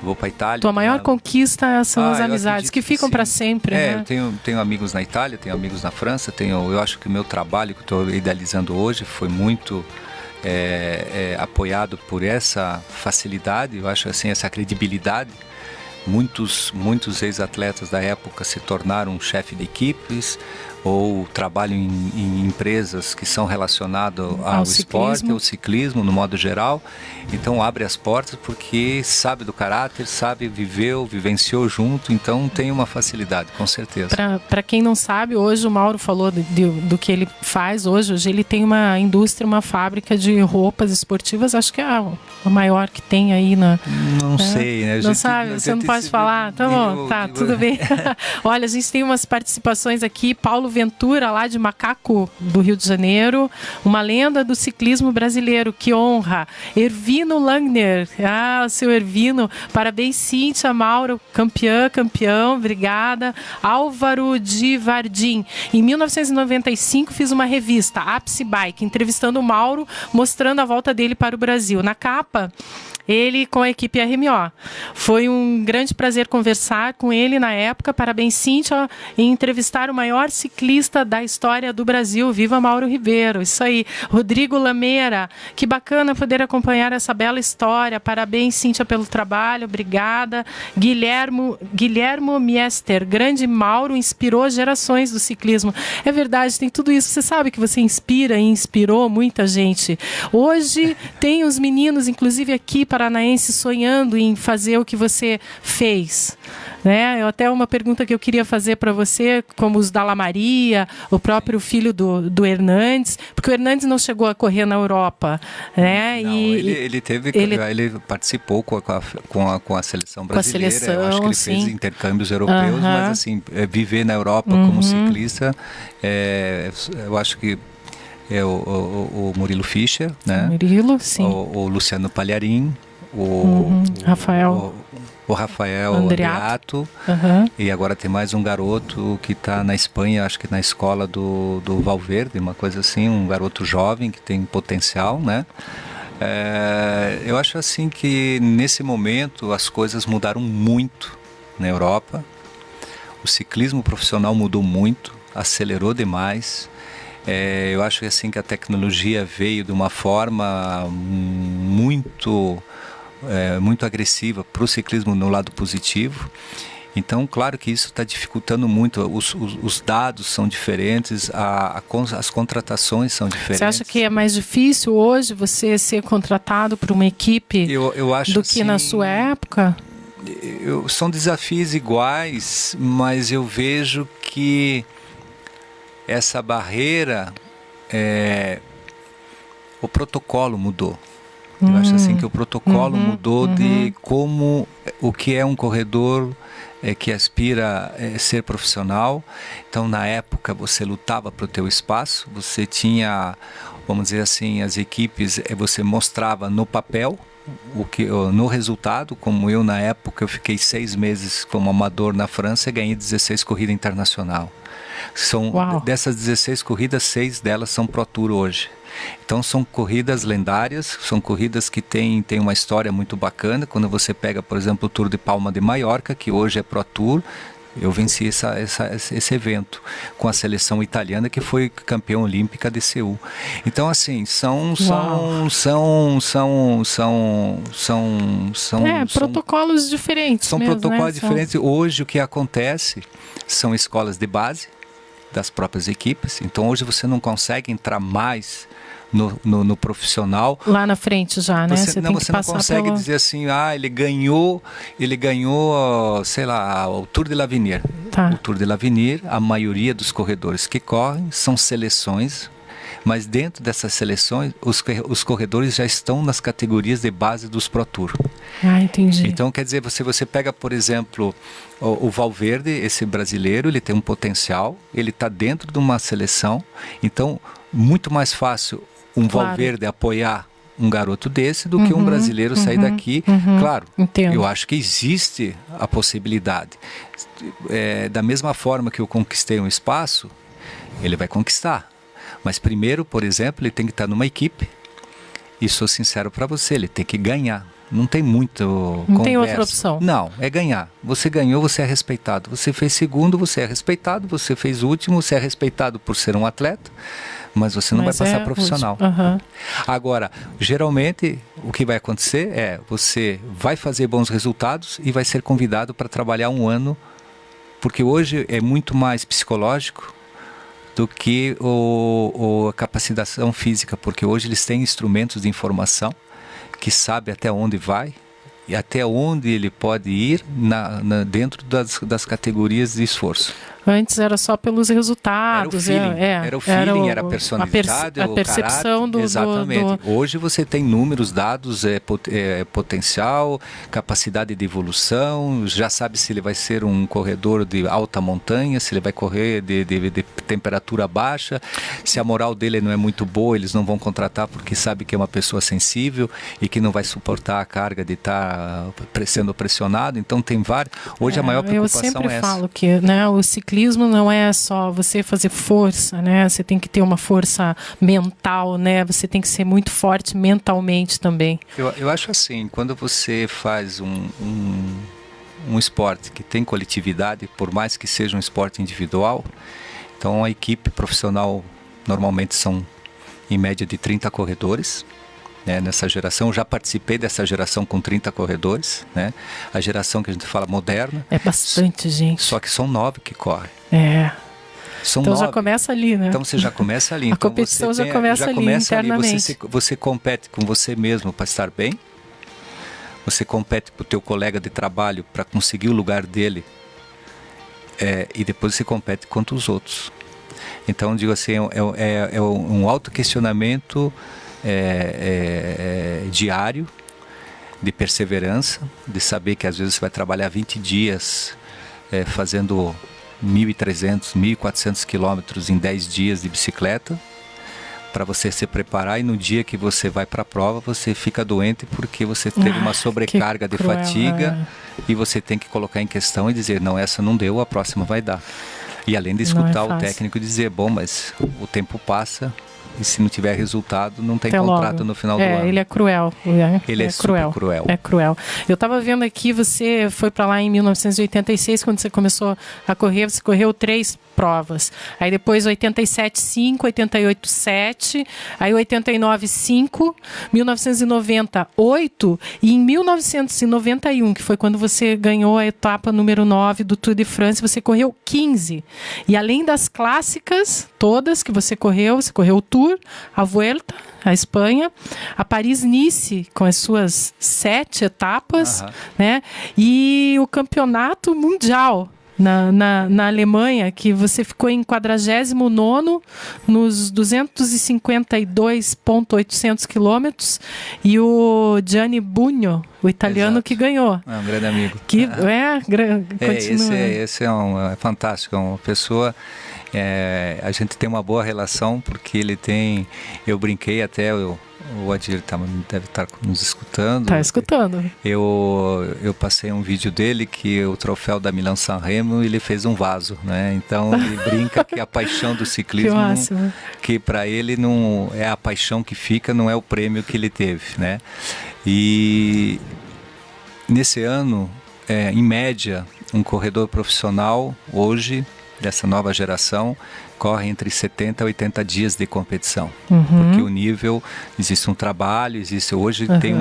Speaker 3: Vou para a Itália.
Speaker 2: Tua maior conquista são as amizades que ficam para sempre, né?
Speaker 3: Eu tenho amigos na Itália, tenho amigos na França, eu acho que o meu trabalho que estou idealizando hoje foi muito apoiado por essa facilidade, eu acho assim, essa credibilidade. Muitos ex-atletas da época se tornaram chefe de equipes ou trabalham em empresas que são relacionadas ao esporte, ao ciclismo, no modo geral. Então abre as portas porque sabe do caráter, vivenciou junto, então tem uma facilidade, com certeza.
Speaker 2: Para quem não sabe, hoje o Mauro falou do que ele faz hoje ele tem uma indústria, uma fábrica de roupas esportivas, acho que é a maior que tem aí na...
Speaker 3: Não sei, né?
Speaker 2: Não sabe? Você não pode falar? Tá bom, tudo bem. Olha, a gente tem umas participações aqui, Paulo Ventura, lá de Macaco, do Rio de Janeiro, uma lenda do ciclismo brasileiro, que honra. Ervino Langner, seu Ervino, parabéns Cíntia, Mauro, campeão, obrigada. Álvaro de Vardim, em 1995 fiz uma revista, Ápice Bike, entrevistando o Mauro, mostrando a volta dele para o Brasil. Na capa, ele com a equipe RMO. Foi um grande prazer conversar com ele na época. Parabéns, Cíntia, em entrevistar o maior ciclista da história do Brasil. Viva Mauro Ribeiro. Isso aí. Rodrigo Lameira, que bacana poder acompanhar essa bela história. Parabéns, Cíntia, pelo trabalho. Obrigada. Guilhermo Miester, grande Mauro, inspirou gerações do ciclismo. É verdade, tem tudo isso. Você sabe que você inspira e inspirou muita gente. Hoje tem os meninos, inclusive aqui, paranaense, sonhando em fazer o que você fez, né? Até uma pergunta que eu queria fazer para você, como os Dalla Maria, o próprio filho do Hernandes, porque o Hernandes não chegou a correr na Europa, né?
Speaker 3: Não, ele participou com a seleção brasileira. Eu acho que ele fez intercâmbios europeus, mas assim, viver na Europa como ciclista, eu acho que o Murilo Fischer, né?
Speaker 2: Murilo, sim.
Speaker 3: O Luciano Palharin, o Rafael Andreato, e agora tem mais um garoto que está na Espanha, acho que na escola do Valverde, uma coisa assim, um garoto jovem que tem potencial, né? Eu acho assim que nesse momento as coisas mudaram muito na Europa, o ciclismo profissional mudou muito, acelerou demais. Eu acho assim que a tecnologia veio de uma forma muito agressiva para o ciclismo no lado positivo. Então, claro que isso está dificultando muito. Os dados são diferentes, as contratações são diferentes.
Speaker 2: Você acha que é mais difícil hoje você ser contratado por uma equipe
Speaker 3: eu acho
Speaker 2: do que na sua época?
Speaker 3: São desafios iguais, mas eu vejo que essa barreira, o protocolo mudou. Eu acho assim que o protocolo mudou de como, o que é um corredor que aspira a ser profissional. Então, na época, você lutava para o teu espaço, você tinha, vamos dizer assim, as equipes, você mostrava no papel, no resultado, como eu na época, eu fiquei 6 meses como amador na França e ganhei 16 corridas internacional. Dessas 16 corridas, 6 delas são Pro Tour hoje. Então são corridas lendárias, são corridas que têm uma história muito bacana. Quando você pega, por exemplo, o Tour de Palma de Mallorca, que hoje é Pro Tour, eu venci esse evento com a seleção italiana, que foi campeã olímpica de Seul. Então, assim, são
Speaker 2: protocolos diferentes.
Speaker 3: São mesmo, protocolos diferentes. Hoje o que acontece são escolas de base das próprias equipes. Então hoje você não consegue entrar mais no profissional.
Speaker 2: Lá na frente já, né?
Speaker 3: Você não consegue dizer assim, ele ganhou, sei lá, o Tour de l'Avenir.
Speaker 2: Tá.
Speaker 3: O Tour de l'Avenir, a maioria dos corredores que correm são seleções Mas dentro dessas seleções, os corredores já estão nas categorias de base dos Pro Tour.
Speaker 2: Entendi.
Speaker 3: Então, quer dizer, você pega, por exemplo, o Valverde, esse brasileiro, ele tem um potencial, ele está dentro de uma seleção, então, muito mais fácil Valverde apoiar um garoto desse do que um brasileiro sair daqui. Claro,
Speaker 2: entendo.
Speaker 3: Eu acho que existe a possibilidade. Da mesma forma que eu conquistei um espaço, ele vai conquistar. Mas primeiro, por exemplo, ele tem que estar numa equipe, e sou sincero para você, ele tem que ganhar. Não tem muito conversa.
Speaker 2: Não tem outra opção.
Speaker 3: Não, é ganhar. Você ganhou, você é respeitado. Você fez segundo, você é respeitado. Você fez último, você é respeitado por ser um atleta. Mas você não vai passar profissional. Agora, geralmente, o que vai acontecer é você vai fazer bons resultados e vai ser convidado para trabalhar um ano, porque hoje é muito mais psicológico do que a capacitação física, porque hoje eles têm instrumentos de informação que sabe até onde vai e até onde ele pode ir dentro das categorias de esforço.
Speaker 2: Antes era só pelos resultados.
Speaker 3: Era o feeling, era a personalidade,
Speaker 2: a percepção do...
Speaker 3: Exatamente. Hoje você tem números, dados, potencial, capacidade de evolução, já sabe se ele vai ser um corredor de alta montanha, se ele vai correr de temperatura baixa, se a moral dele não é muito boa, eles não vão contratar porque sabe que é uma pessoa sensível e que não vai suportar a carga de estar sendo pressionado. Então tem vários... Hoje a maior preocupação é essa.
Speaker 2: Eu sempre falo que o ciclismo não é só você fazer força, né? Você tem que ter uma força mental, né? Você tem que ser muito forte mentalmente também.
Speaker 3: Eu acho assim, quando você faz um esporte que tem coletividade, por mais que seja um esporte individual, então a equipe profissional normalmente são em média de 30 corredores. Nessa geração, eu já participei dessa geração com 30 corredores, né? A geração que a gente fala moderna.
Speaker 2: É bastante gente.
Speaker 3: Só que são 9 que correm.
Speaker 2: São então 9. Já começa ali, né?
Speaker 3: Então você já começa ali.
Speaker 2: A competição já começa ali internamente.
Speaker 3: Você compete com você mesmo para estar bem. Você compete com o teu colega de trabalho para conseguir o lugar dele. E depois você compete contra os outros. Então, digo assim, é um autoquestionamento diário, de perseverança, de saber que às vezes você vai trabalhar 20 dias fazendo 1.300, 1.400 quilômetros em 10 dias de bicicleta, para você se preparar, e no dia que você vai para a prova você fica doente porque você teve uma sobrecarga de fatiga e você tem que colocar em questão e dizer, não, essa não deu, a próxima vai dar. E além de escutar o técnico dizer, bom, mas o tempo passa e se não tiver resultado, não tem contrato no final do ano.
Speaker 2: Ele é cruel.
Speaker 3: Ele é super cruel.
Speaker 2: É cruel. Eu estava vendo aqui, você foi para lá em 1986, quando você começou a correr, você correu 3 provas. Aí depois 87,5, 88,7, aí 89,5, 1990, 8 e em 1991, que foi quando você ganhou a etapa número 9 do Tour de France, você correu 15. E além das clássicas todas que você correu o Tour, a Vuelta, a Espanha, a Paris-Nice com as suas 7 etapas, né? E o campeonato mundial na Alemanha, que você ficou em 49º nos 252.800 quilômetros, e o Gianni Bugno, o italiano, que ganhou.
Speaker 3: É um grande amigo. Esse é fantástico, é uma pessoa... a gente tem uma boa relação porque ele tem... Eu brinquei até... O Adir deve estar nos escutando.
Speaker 2: Está escutando.
Speaker 3: Eu passei um vídeo dele que o troféu da Milan-San Remo ele fez um vaso, né? Então ele brinca que a paixão do ciclismo, que para ele não é a paixão que fica, não é o prêmio que ele teve, né? E nesse ano, em média, um corredor profissional hoje dessa nova geração corre entre 70 e 80 dias de competição, porque o nível, existe um trabalho, hoje tem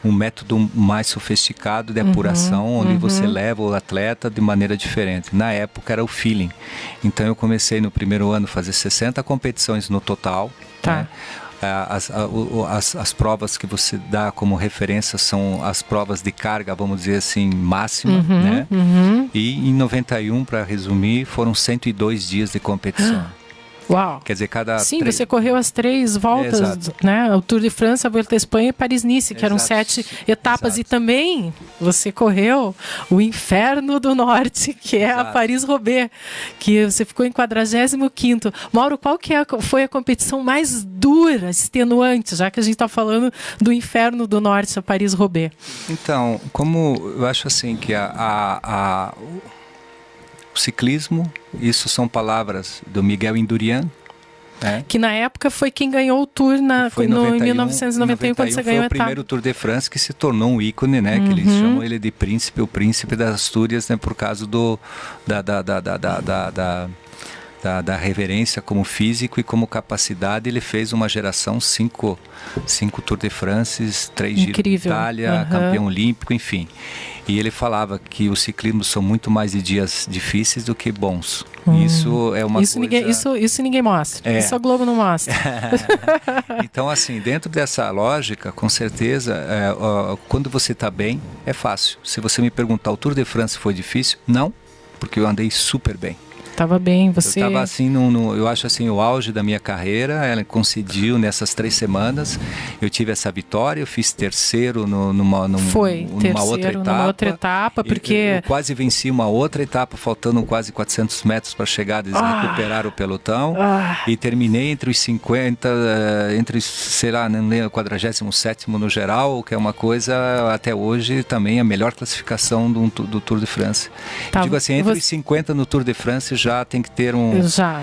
Speaker 3: um método mais sofisticado de apuração, onde você leva o atleta de maneira diferente. Na época era o feeling, então eu comecei no primeiro ano a fazer 60 competições no total, né? As provas que você dá como referência são as provas de carga, vamos dizer assim, máxima, né? E em 91, para resumir, foram 102 dias de competição.
Speaker 2: Uau.
Speaker 3: Quer dizer,
Speaker 2: Sim, você correu as 3 voltas, né? O Tour de França, a Volta à Espanha e Paris-Nice, que eram 7 etapas. Exato. E também você correu o Inferno do Norte, que é a Paris-Roubaix, que você ficou em 45º. Mauro, qual que foi a competição mais dura, extenuante, já que a gente está falando do Inferno do Norte, a Paris-Roubaix?
Speaker 3: Então, como eu acho assim que o ciclismo, isso são palavras do Miguel Indurain,
Speaker 2: que na época foi quem ganhou o Tour em 1991, quando você ganhou a etapa. Foi o
Speaker 3: primeiro Tour de France que se tornou um ícone, né? Que eles chamam ele de príncipe, o príncipe das Astúrias, né? Por causa da reverência como físico e como capacidade. Ele fez uma geração, 5 Tour de France, 3 Giro de Itália, campeão olímpico, enfim. E ele falava que o ciclismo são muito mais de dias difíceis do que bons. Isso é uma coisa...
Speaker 2: Isso ninguém mostra. Isso a Globo não mostra.
Speaker 3: Então, assim, dentro dessa lógica, com certeza, quando você está bem, é fácil. Se você me perguntar, o Tour de France foi difícil? Não, porque eu andei super bem.
Speaker 2: Estava bem, você...
Speaker 3: Eu estava assim, eu acho assim, o auge da minha carreira. Ela coincidiu nessas 3 semanas. Eu tive essa vitória, eu fiz terceiro numa outra etapa.
Speaker 2: Porque...
Speaker 3: Eu quase venci uma outra etapa, faltando quase 400 metros para chegar, eles recuperaram o pelotão. E terminei entre os 50, sei lá, não lembro, 47º no geral, que é uma coisa, até hoje, também a melhor classificação do Tour de France. Tá, digo assim, entre os 50 no Tour de France, já tem que ter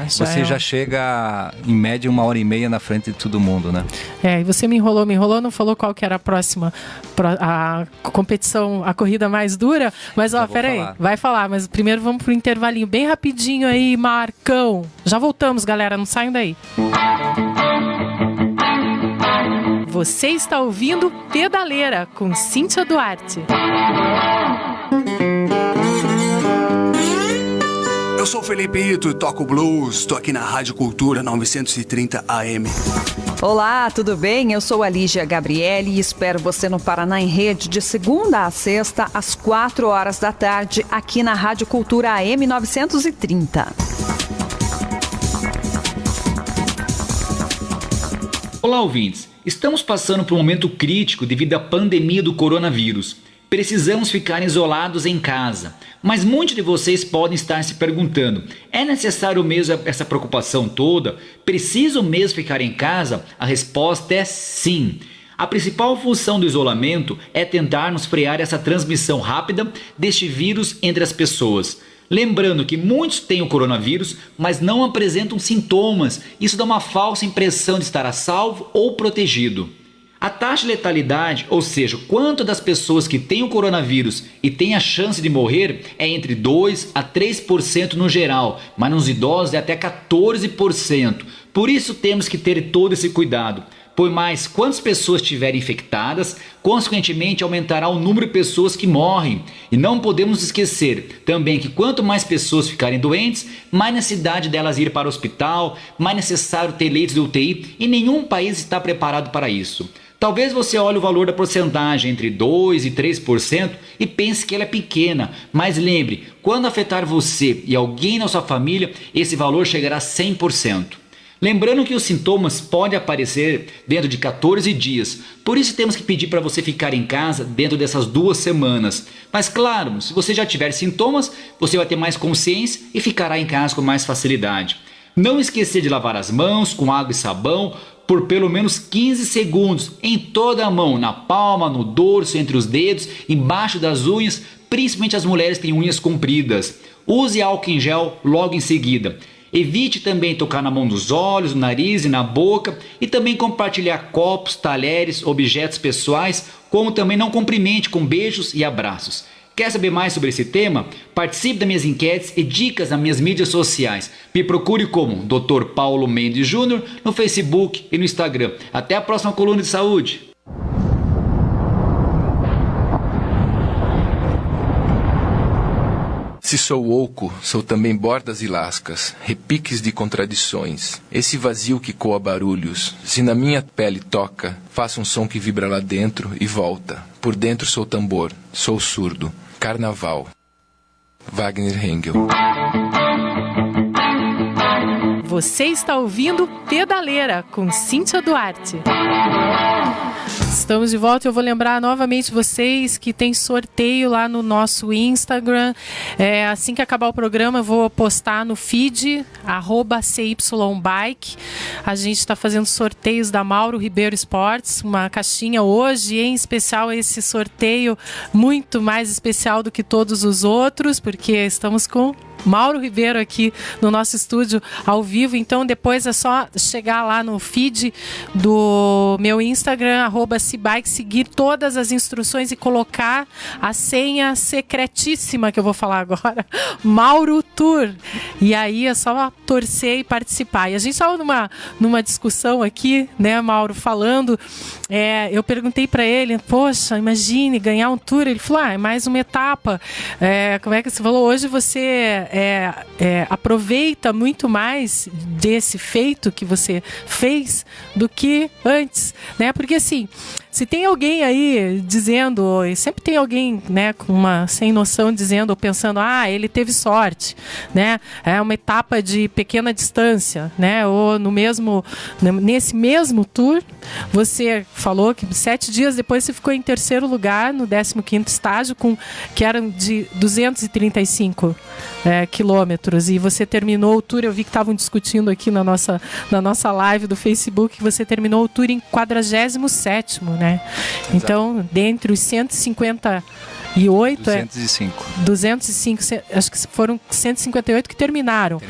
Speaker 3: você já chega em média 1h30 na frente de todo mundo, né?
Speaker 2: E você me enrolou, não falou qual que era a próxima a competição, a corrida mais dura, mas peraí, vai falar, mas primeiro vamos pro intervalinho bem rapidinho aí, Marcão. Já voltamos, galera, não saiam daí. Você está ouvindo Pedaleira com Cíntia Duarte.
Speaker 12: Eu sou o Felipe Ito e toco blues, estou aqui na Rádio Cultura 930 AM.
Speaker 5: Olá, tudo bem? Eu sou a Lígia Gabriele e espero você no Paraná em Rede de segunda a sexta, às 4 horas da tarde, aqui na Rádio Cultura AM 930.
Speaker 13: Olá, ouvintes. Estamos passando por um momento crítico devido à pandemia do coronavírus. Precisamos ficar isolados em casa. Mas muitos de vocês podem estar se perguntando, é necessário mesmo essa preocupação toda? Preciso mesmo ficar em casa? A resposta é sim. A principal função do isolamento é tentarmos frear essa transmissão rápida deste vírus entre as pessoas. Lembrando que muitos têm o coronavírus, mas não apresentam sintomas. Isso dá uma falsa impressão de estar a salvo ou protegido. A taxa de letalidade, ou seja, quanto das pessoas que têm o coronavírus e têm a chance de morrer, é entre 2% a 3% no geral, mas nos idosos é até 14%. Por isso temos que ter todo esse cuidado. Por mais quantas pessoas estiverem infectadas, consequentemente aumentará o número de pessoas que morrem. E não podemos esquecer também que quanto mais pessoas ficarem doentes, mais necessidade delas ir para o hospital, mais necessário ter leitos de UTI, e nenhum país está preparado para isso. Talvez você olhe o valor da porcentagem entre 2% e 3% e pense que ela é pequena, mas lembre, quando afetar você e alguém na sua família, esse valor chegará a 100%. Lembrando que os sintomas podem aparecer dentro de 14 dias, por isso temos que pedir para você ficar em casa dentro dessas 2 semanas. Mas claro, se você já tiver sintomas, você vai ter mais consciência e ficará em casa com mais facilidade. Não esquecer de lavar as mãos com água e sabão por pelo menos 15 segundos em toda a mão, na palma, no dorso, entre os dedos, embaixo das unhas, principalmente as mulheres que têm unhas compridas. Use álcool em gel logo em seguida. Evite também tocar na mão dos olhos, no nariz e na boca, e também compartilhar copos, talheres, objetos pessoais, como também não cumprimente com beijos e abraços. Quer saber mais sobre esse tema? Participe das minhas enquetes e dicas nas minhas mídias sociais. Me procure como Dr. Paulo Mendes Júnior no Facebook e no Instagram. Até a próxima coluna de saúde.
Speaker 14: Se sou oco, sou também bordas e lascas, repiques de contradições. Esse vazio que coa barulhos, se na minha pele toca, faça um som que vibra lá dentro e volta. Por dentro sou tambor, sou surdo. Carnaval. Wagner Hengel.
Speaker 2: Você está ouvindo Pedaleira com Cíntia Duarte. Estamos de volta e eu vou lembrar novamente vocês que tem sorteio lá no nosso Instagram. Assim que acabar o programa eu vou postar no feed @CYBike. A gente está fazendo sorteios da Mauro Ribeiro Esportes, uma caixinha hoje, em especial esse sorteio muito mais especial do que todos os outros, porque estamos com Mauro Ribeiro aqui no nosso estúdio ao vivo. Então depois é só chegar lá no feed do meu Instagram @cbike, seguir todas as instruções e colocar a senha secretíssima que eu vou falar agora, Mauro Tour, e aí é só torcer e participar. E a gente estava numa discussão aqui, né, Mauro, falando, eu perguntei para ele, poxa, imagine ganhar um tour. Ele falou, é mais uma etapa. Como é que você falou? Hoje você aproveita muito mais desse feito que você fez do que antes, né? Porque assim, se tem alguém aí dizendo, e sempre tem alguém, né, com uma sem noção dizendo ou pensando, ele teve sorte, né? É uma etapa de pequena distância, né? Ou nesse mesmo tour, você falou que 7 dias depois você ficou em terceiro lugar no 15º estágio, que eram de 235 quilômetros, e você terminou o tour, eu vi que estavam discutindo aqui na nossa live do Facebook, que você terminou o tour em 47º, né? Então, dentre os 158... 205, acho que foram 158 que terminaram.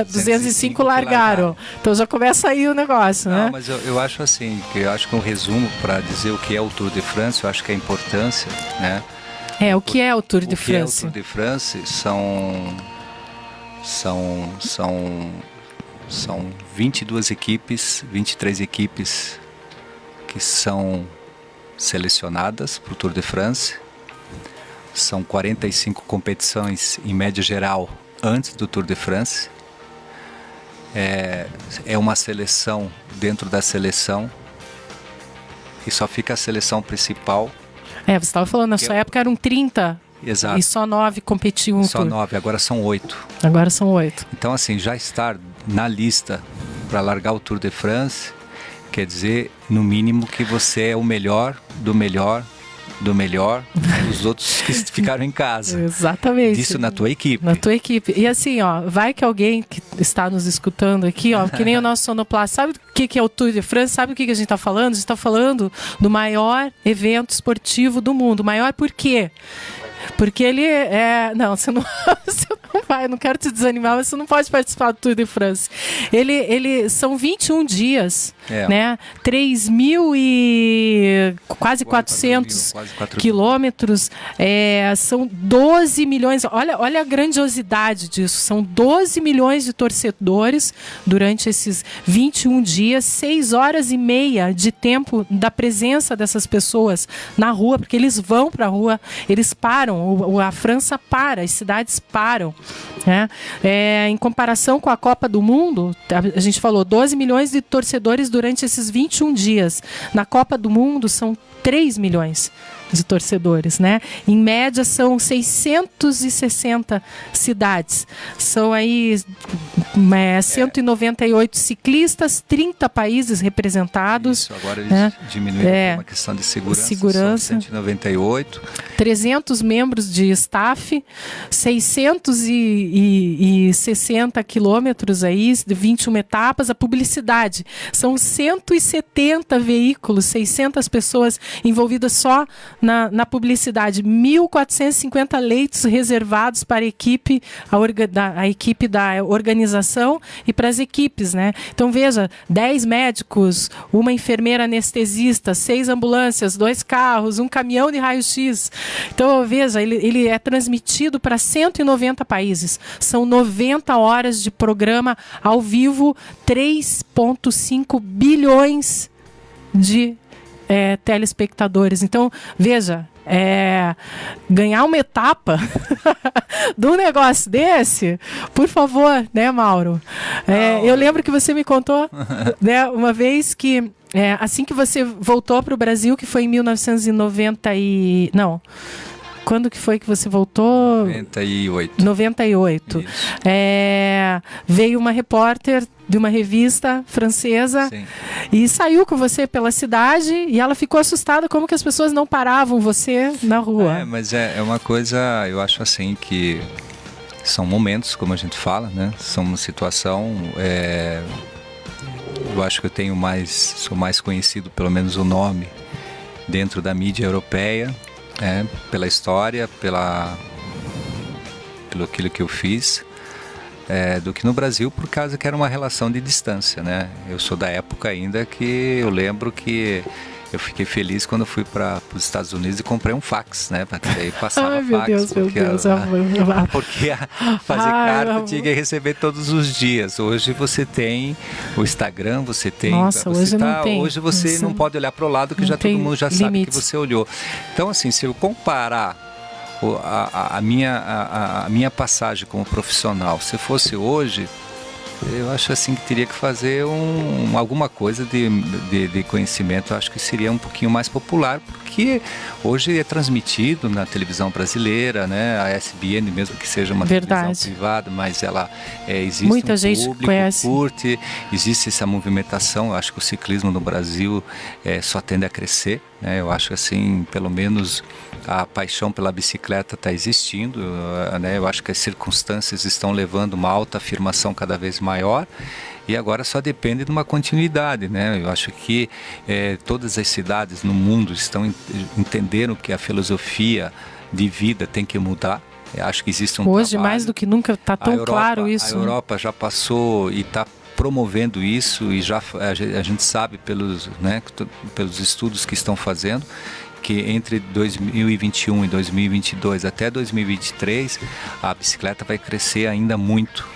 Speaker 2: 205 largaram. Então já começa aí o negócio, né?
Speaker 3: Não, mas eu acho assim, que um resumo para dizer o que é o Tour de France, eu acho que a importância, né?
Speaker 2: O que é o Tour de France?
Speaker 3: O Tour de France são 22 equipes, 23 equipes que são selecionadas para o Tour de France. São 45 competições em média geral antes do Tour de France. É uma seleção dentro da seleção e só fica a seleção principal.
Speaker 2: Você estava falando, na sua época eram 30.
Speaker 3: Exato.
Speaker 2: E só 9 competiam no
Speaker 3: Só
Speaker 2: Tour.
Speaker 3: 9, agora são 8.
Speaker 2: Então
Speaker 3: assim, já estar na lista para largar o Tour de France quer dizer, no mínimo, que você é o melhor do melhor dos outros que ficaram em casa.
Speaker 2: Exatamente.
Speaker 3: Isso na tua equipe.
Speaker 2: Na tua equipe. E assim, vai que alguém que está nos escutando aqui, que nem o nosso sonoplasta, sabe o que é o Tour de France? Sabe o que a gente está falando? A gente está falando do maior evento esportivo do mundo. Maior por quê? Porque ele Não, você não vai, não quero te desanimar, mas você não pode participar do Tour de France. Ele são 21 dias, né? 3.000 e quase 400 quilômetros. São 12 milhões. Olha a grandiosidade disso. São 12 milhões de torcedores durante esses 21 dias, 6 horas e meia de tempo da presença dessas pessoas na rua, porque eles vão para a rua, eles param. A França para, as cidades param, né? Em comparação com a Copa do Mundo, a gente falou 12 milhões de torcedores durante esses 21 dias. Na Copa do Mundo são 3 milhões de torcedores, né? Em média são 660 cidades. São aí 198 ciclistas, 30 países representados.
Speaker 3: Isso, agora eles diminuíram por uma questão de segurança. São 198.
Speaker 2: 300 membros de staff, 660 quilômetros aí, 21 etapas. A publicidade, são 170 veículos, 600 pessoas envolvidas só na publicidade, 1.450 leitos reservados para a equipe da organização e para as equipes, né? Então veja, 10 médicos, uma enfermeira anestesista, 6 ambulâncias, 2 carros, um caminhão de raio-x. Então veja, ele é transmitido para 190 países. São 90 horas de programa ao vivo, 3,5 bilhões de telespectadores. Então, veja, ganhar uma etapa de um negócio desse, por favor, né, Mauro? Eu lembro que você me contou, né, uma vez que assim que você voltou para o Brasil, que foi em 1990 e... Não, Quando que foi que você voltou? 98. Veio uma repórter de uma revista francesa. Sim. E saiu com você pela cidade e ela ficou assustada como que as pessoas não paravam você na rua.
Speaker 3: Mas é uma coisa, eu acho assim que são momentos, como a gente fala, né? São uma situação, eu acho que sou mais conhecido, pelo menos o nome, dentro da mídia europeia, pela história, pelo aquilo que eu fiz, do que no Brasil, por causa que era uma relação de distância, né? Eu sou da época ainda que eu lembro que eu fiquei feliz quando eu fui para os Estados Unidos e comprei um fax, né? Porque daí passava fax. Porque fazer carta tinha que receber todos os dias. Hoje você tem o Instagram, você tem...
Speaker 2: Nossa, hoje não tem.
Speaker 3: Hoje você não pode olhar para o lado, que já todo mundo já sabe que você olhou. Então, assim, se eu comparar a minha passagem como profissional, se fosse hoje, eu acho assim que teria que fazer alguma coisa de conhecimento. Eu acho que seria um pouquinho mais popular, porque hoje é transmitido na televisão brasileira, né? A SBN, mesmo que seja uma televisão privada, mas ela existe
Speaker 2: muita gente
Speaker 3: público,
Speaker 2: conhece.
Speaker 3: Curte, existe essa movimentação. Eu acho que o ciclismo no Brasil só tende a crescer, né? Eu acho assim, pelo menos a paixão pela bicicleta está existindo, né? Eu acho que as circunstâncias estão levando uma autoafirmação cada vez maior e agora só depende de uma continuidade, né? Eu acho que todas as cidades no mundo entenderam que a filosofia de vida tem que mudar. Eu acho que existe
Speaker 2: hoje
Speaker 3: trabalho.
Speaker 2: Mais do que nunca está tão claro isso.
Speaker 3: A Europa já passou e está promovendo isso, e já a gente sabe pelos estudos que estão fazendo que entre 2021 e 2022 até 2023 a bicicleta vai crescer ainda muito,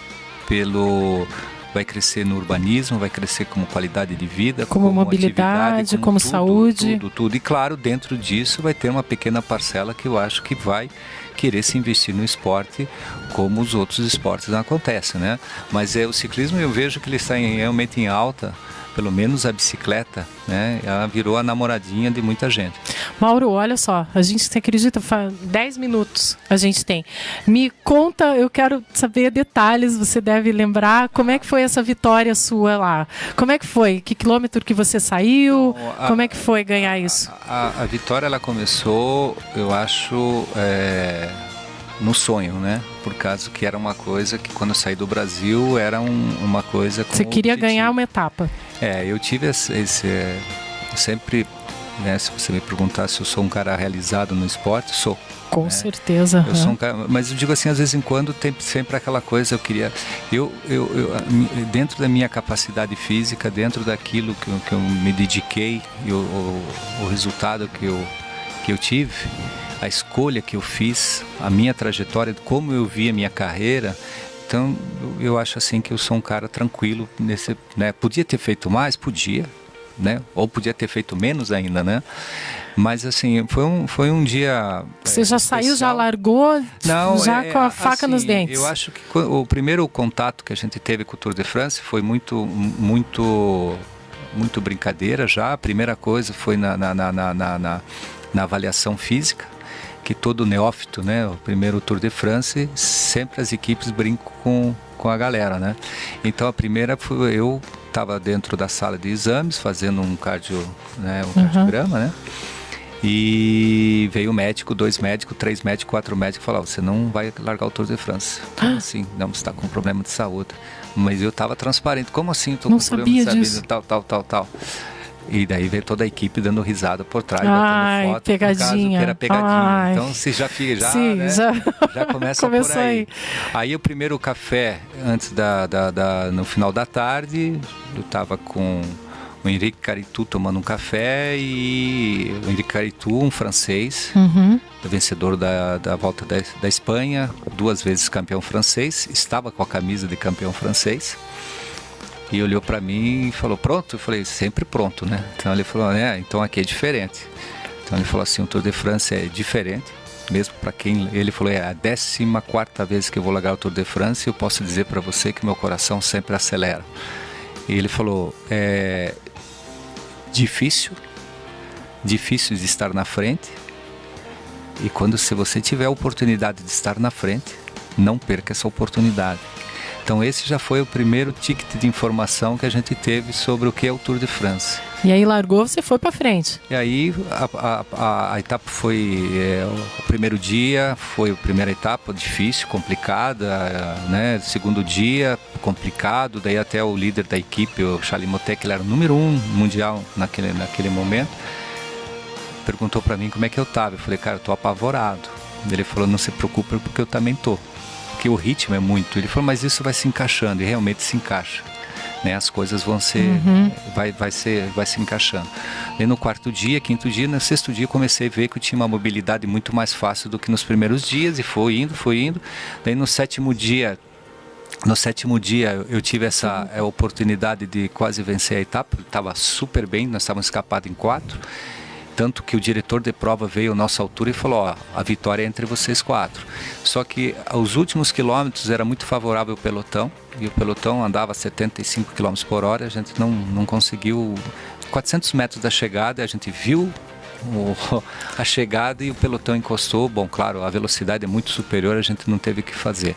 Speaker 3: vai crescer no urbanismo, vai crescer como qualidade de vida,
Speaker 2: como mobilidade, como saúde,
Speaker 3: tudo. E claro, dentro disso vai ter uma pequena parcela que eu acho que vai querer se investir no esporte como os outros esportes não acontecem, né? Mas o ciclismo, eu vejo que ele está realmente em alta. Pelo menos a bicicleta, né? Ela virou a namoradinha de muita gente.
Speaker 2: Mauro, olha só, a gente, você acredita, 10 minutos a gente tem. Me conta, eu quero saber detalhes, você deve lembrar, como é que foi essa vitória sua lá? Como é que foi? Que quilômetro que você saiu? Como é que foi ganhar isso?
Speaker 3: A vitória, ela começou, eu acho... no sonho, né? Por causa que era uma coisa que quando eu saí do Brasil era uma coisa...
Speaker 2: Você queria ganhar uma etapa.
Speaker 3: Eu tive sempre, né, se você me perguntar se eu sou um cara realizado no esporte, sou.
Speaker 2: Com certeza.
Speaker 3: Eu sou um cara, mas eu digo assim, às vezes em quando tem sempre aquela coisa, eu dentro da minha capacidade física, dentro daquilo que eu me dediquei, e o resultado que eu tive, a escolha que eu fiz, a minha trajetória, como eu vi a minha carreira. Então, eu acho assim que eu sou um cara tranquilo nesse, né? Podia ter feito mais? Podia, né? Ou podia ter feito menos ainda, né? Mas assim, foi um dia...
Speaker 2: Você já especial. Saiu, já largou, já com a faca nos dentes?
Speaker 3: Eu acho que o primeiro contato que a gente teve com o Tour de France foi muito brincadeira já. A primeira coisa foi na avaliação física, que todo neófito, né, o primeiro Tour de France, sempre as equipes brincam com a galera, né? Então a primeira foi, eu estava dentro da sala de exames fazendo um cardiograma, né? E veio o médico, 2 médicos, 3 médicos, 4 médicos, falaram: você não vai largar o Tour de France. Como assim? Não, você está com problema de saúde. Mas eu estava transparente. Como assim? Estou com problema de saúde, tal. E daí veio toda a equipe dando risada por trás, batendo foto,
Speaker 2: pegadinha.
Speaker 3: Que era pegadinha. Então você já fica, já começa por aí. Aí o primeiro café, antes no final da tarde, eu estava com o Henrique Caritou tomando um café, e o Henrique Caritou, um francês, vencedor da Volta da Espanha, 2 vezes campeão francês, estava com a camisa de campeão francês. E olhou para mim e falou: pronto? Eu falei: sempre pronto, né? Então ele falou: então aqui é diferente. Então ele falou assim: o Tour de France é diferente, mesmo para quem... Ele falou: é a 14ª vez que eu vou largar o Tour de France, e eu posso dizer para você que meu coração sempre acelera. E ele falou: é difícil de estar na frente, E se você tiver a oportunidade de estar na frente, não perca essa oportunidade. Então esse já foi o primeiro ticket de informação que a gente teve sobre o que é o Tour de France.
Speaker 2: E aí largou, você foi para frente.
Speaker 3: E aí a etapa foi o primeiro dia, foi a primeira etapa difícil, complicada, né? Segundo dia, complicado, daí até o líder da equipe, o Charles Motet, que ele era o número 1 mundial naquele momento, perguntou para mim como é que eu tava. Eu falei, cara, eu tô apavorado. Ele falou, não se preocupe porque eu também tô. Porque o ritmo é muito. Ele falou, mas isso vai se encaixando, e realmente se encaixa, né? As coisas vão ser, vai se encaixando. E no quarto dia, quinto dia, no sexto dia comecei a ver que eu tinha uma mobilidade muito mais fácil do que nos primeiros dias, e foi indo. Daí no sétimo dia eu tive essa oportunidade de quase vencer a etapa. Estava super bem, nós estávamos escapados em 4. Tanto que o diretor de prova veio à nossa altura e falou, a vitória é entre vocês 4. Só que os últimos quilômetros era muito favorável ao pelotão, e o pelotão andava a 75 km por hora, a gente não conseguiu. 400 metros da chegada, a gente viu a chegada e o pelotão encostou. Bom, claro, a velocidade é muito superior, a gente não teve o que fazer.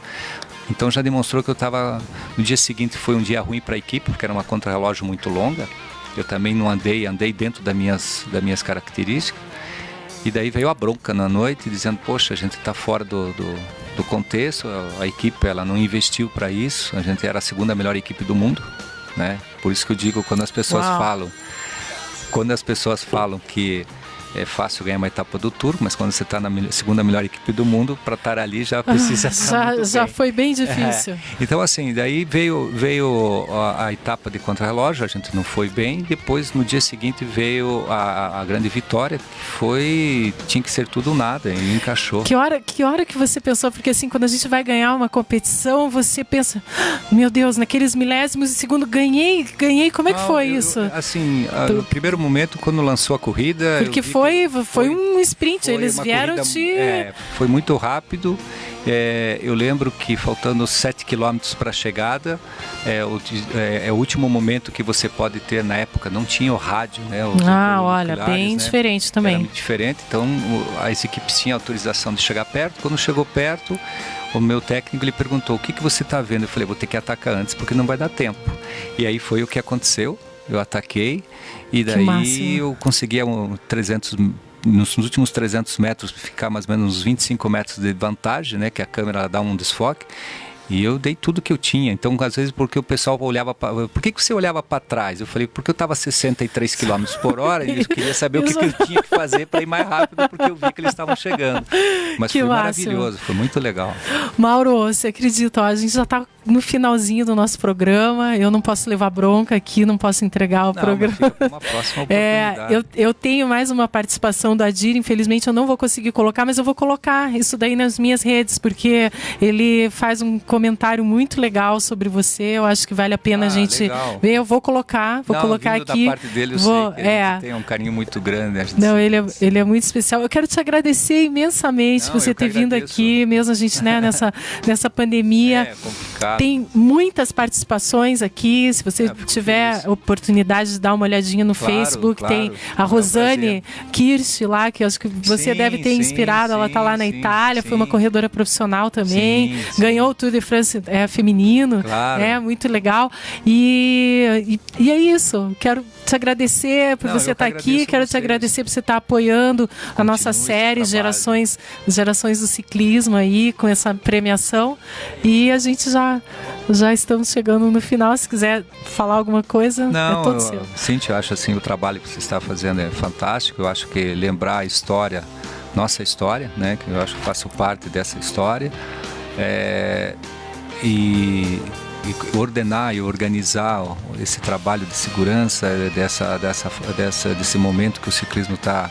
Speaker 3: Então já demonstrou que eu estava... No dia seguinte foi um dia ruim para a equipe, porque era uma contrarrelógio muito longa. Eu também não andei dentro das minhas características. E daí veio a bronca na noite, dizendo, poxa, a gente está fora do contexto, a equipe ela não investiu para isso, a gente era a segunda melhor equipe do mundo, né? Por isso que eu digo, quando as pessoas falam que é fácil ganhar uma etapa do Tour, mas quando você está na segunda melhor equipe do mundo, para estar ali já precisa
Speaker 2: já foi bem difícil.
Speaker 3: Então assim, daí veio a etapa de contrarrelógio, a gente não foi bem. Depois no dia seguinte veio a grande vitória, que tinha que ser tudo ou nada, e encaixou.
Speaker 2: Que hora que você pensou? Porque assim, quando a gente vai ganhar uma competição, você pensa, meu Deus, naqueles milésimos de segundo ganhei, como é que foi isso?
Speaker 3: Assim, no primeiro momento, quando lançou a corrida,
Speaker 2: porque foi um sprint, eles vieram
Speaker 3: corrida, foi muito rápido. Eu lembro que faltando 7 km para a chegada, é o último momento que você pode ter. Na época não tinha o rádio, né?
Speaker 2: Olha, bem diferente também.
Speaker 3: Era muito diferente, então as equipes tinham autorização de chegar perto. Quando chegou perto, o meu técnico ele perguntou, o que você está vendo? Eu falei, vou ter que atacar antes porque não vai dar tempo. E aí foi o que aconteceu. Eu ataquei e daí eu consegui nos últimos 300 metros ficar mais ou menos uns 25 metros de vantagem, né? Que a câmera dá um desfoque. E eu dei tudo que eu tinha. Então, às vezes, porque o pessoal olhava para... Por que você olhava para trás? Eu falei, porque eu estava a 63 km por hora e eu queria saber o que eu tinha que fazer para ir mais rápido, porque eu vi que eles estavam chegando. Mas foi maravilhoso, foi muito legal.
Speaker 2: Mauro, você acredita? A gente já está no finalzinho do nosso programa. Eu não posso levar bronca aqui, não posso entregar o programa.
Speaker 3: Mas fica uma próxima oportunidade.
Speaker 2: Eu tenho mais uma participação do Adir. Infelizmente, eu não vou conseguir colocar, mas eu vou colocar isso daí nas minhas redes, porque ele faz um comentário muito legal sobre você. Eu acho que vale a pena a gente ver. Eu vou colocar aqui.
Speaker 3: Da parte dele, eu sei que ele tem um carinho muito grande.
Speaker 2: Ele é muito especial. Eu quero te agradecer imensamente por você ter vindo aqui, mesmo a gente, né, nessa pandemia.
Speaker 3: É complicado.
Speaker 2: Tem muitas participações aqui. Se você tiver oportunidade de dar uma olhadinha no Facebook, tem a Rosane Kirsch lá, que eu acho que você deve ter inspirado. Ela está lá na Itália, foi uma corredora profissional também, ganhou o Tour de France feminino, muito legal. E é isso. Quero te agradecer por você estar aqui, quero te agradecer por você estar apoiando a nossa série Gerações do Ciclismo aí, com essa premiação. E a gente já estamos chegando no final. Se quiser falar alguma coisa, é todo seu.
Speaker 3: Cíntia, eu acho assim, o trabalho que você está fazendo é fantástico. Eu acho que lembrar a história, nossa história, né, que eu acho que faço parte dessa história, e ordenar e organizar esse trabalho de segurança desse momento que o ciclismo está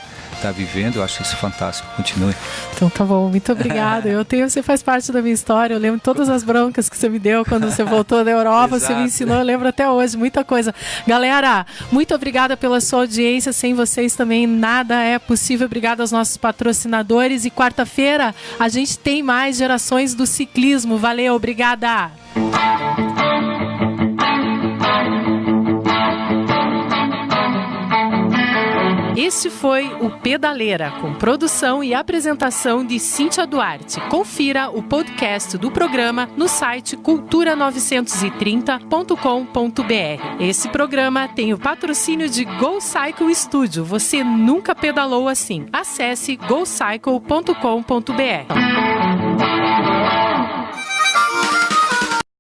Speaker 3: vivendo, eu acho isso fantástico. Continue.
Speaker 2: Então tá bom, muito obrigada. Você faz parte da minha história, eu lembro todas as broncas que você me deu quando você voltou da Europa. Você me ensinou, eu lembro até hoje, muita coisa. Galera, muito obrigada pela sua audiência, sem vocês também nada é possível. Obrigada aos nossos patrocinadores, e quarta-feira a gente tem mais Gerações do Ciclismo. Valeu, obrigada! Este foi o Pedaleira, com produção e apresentação de Cíntia Duarte. Confira o podcast do programa no site cultura930.com.br. Esse programa tem o patrocínio de Go Cycle Studio. Você nunca pedalou assim. Acesse gocycle.com.br.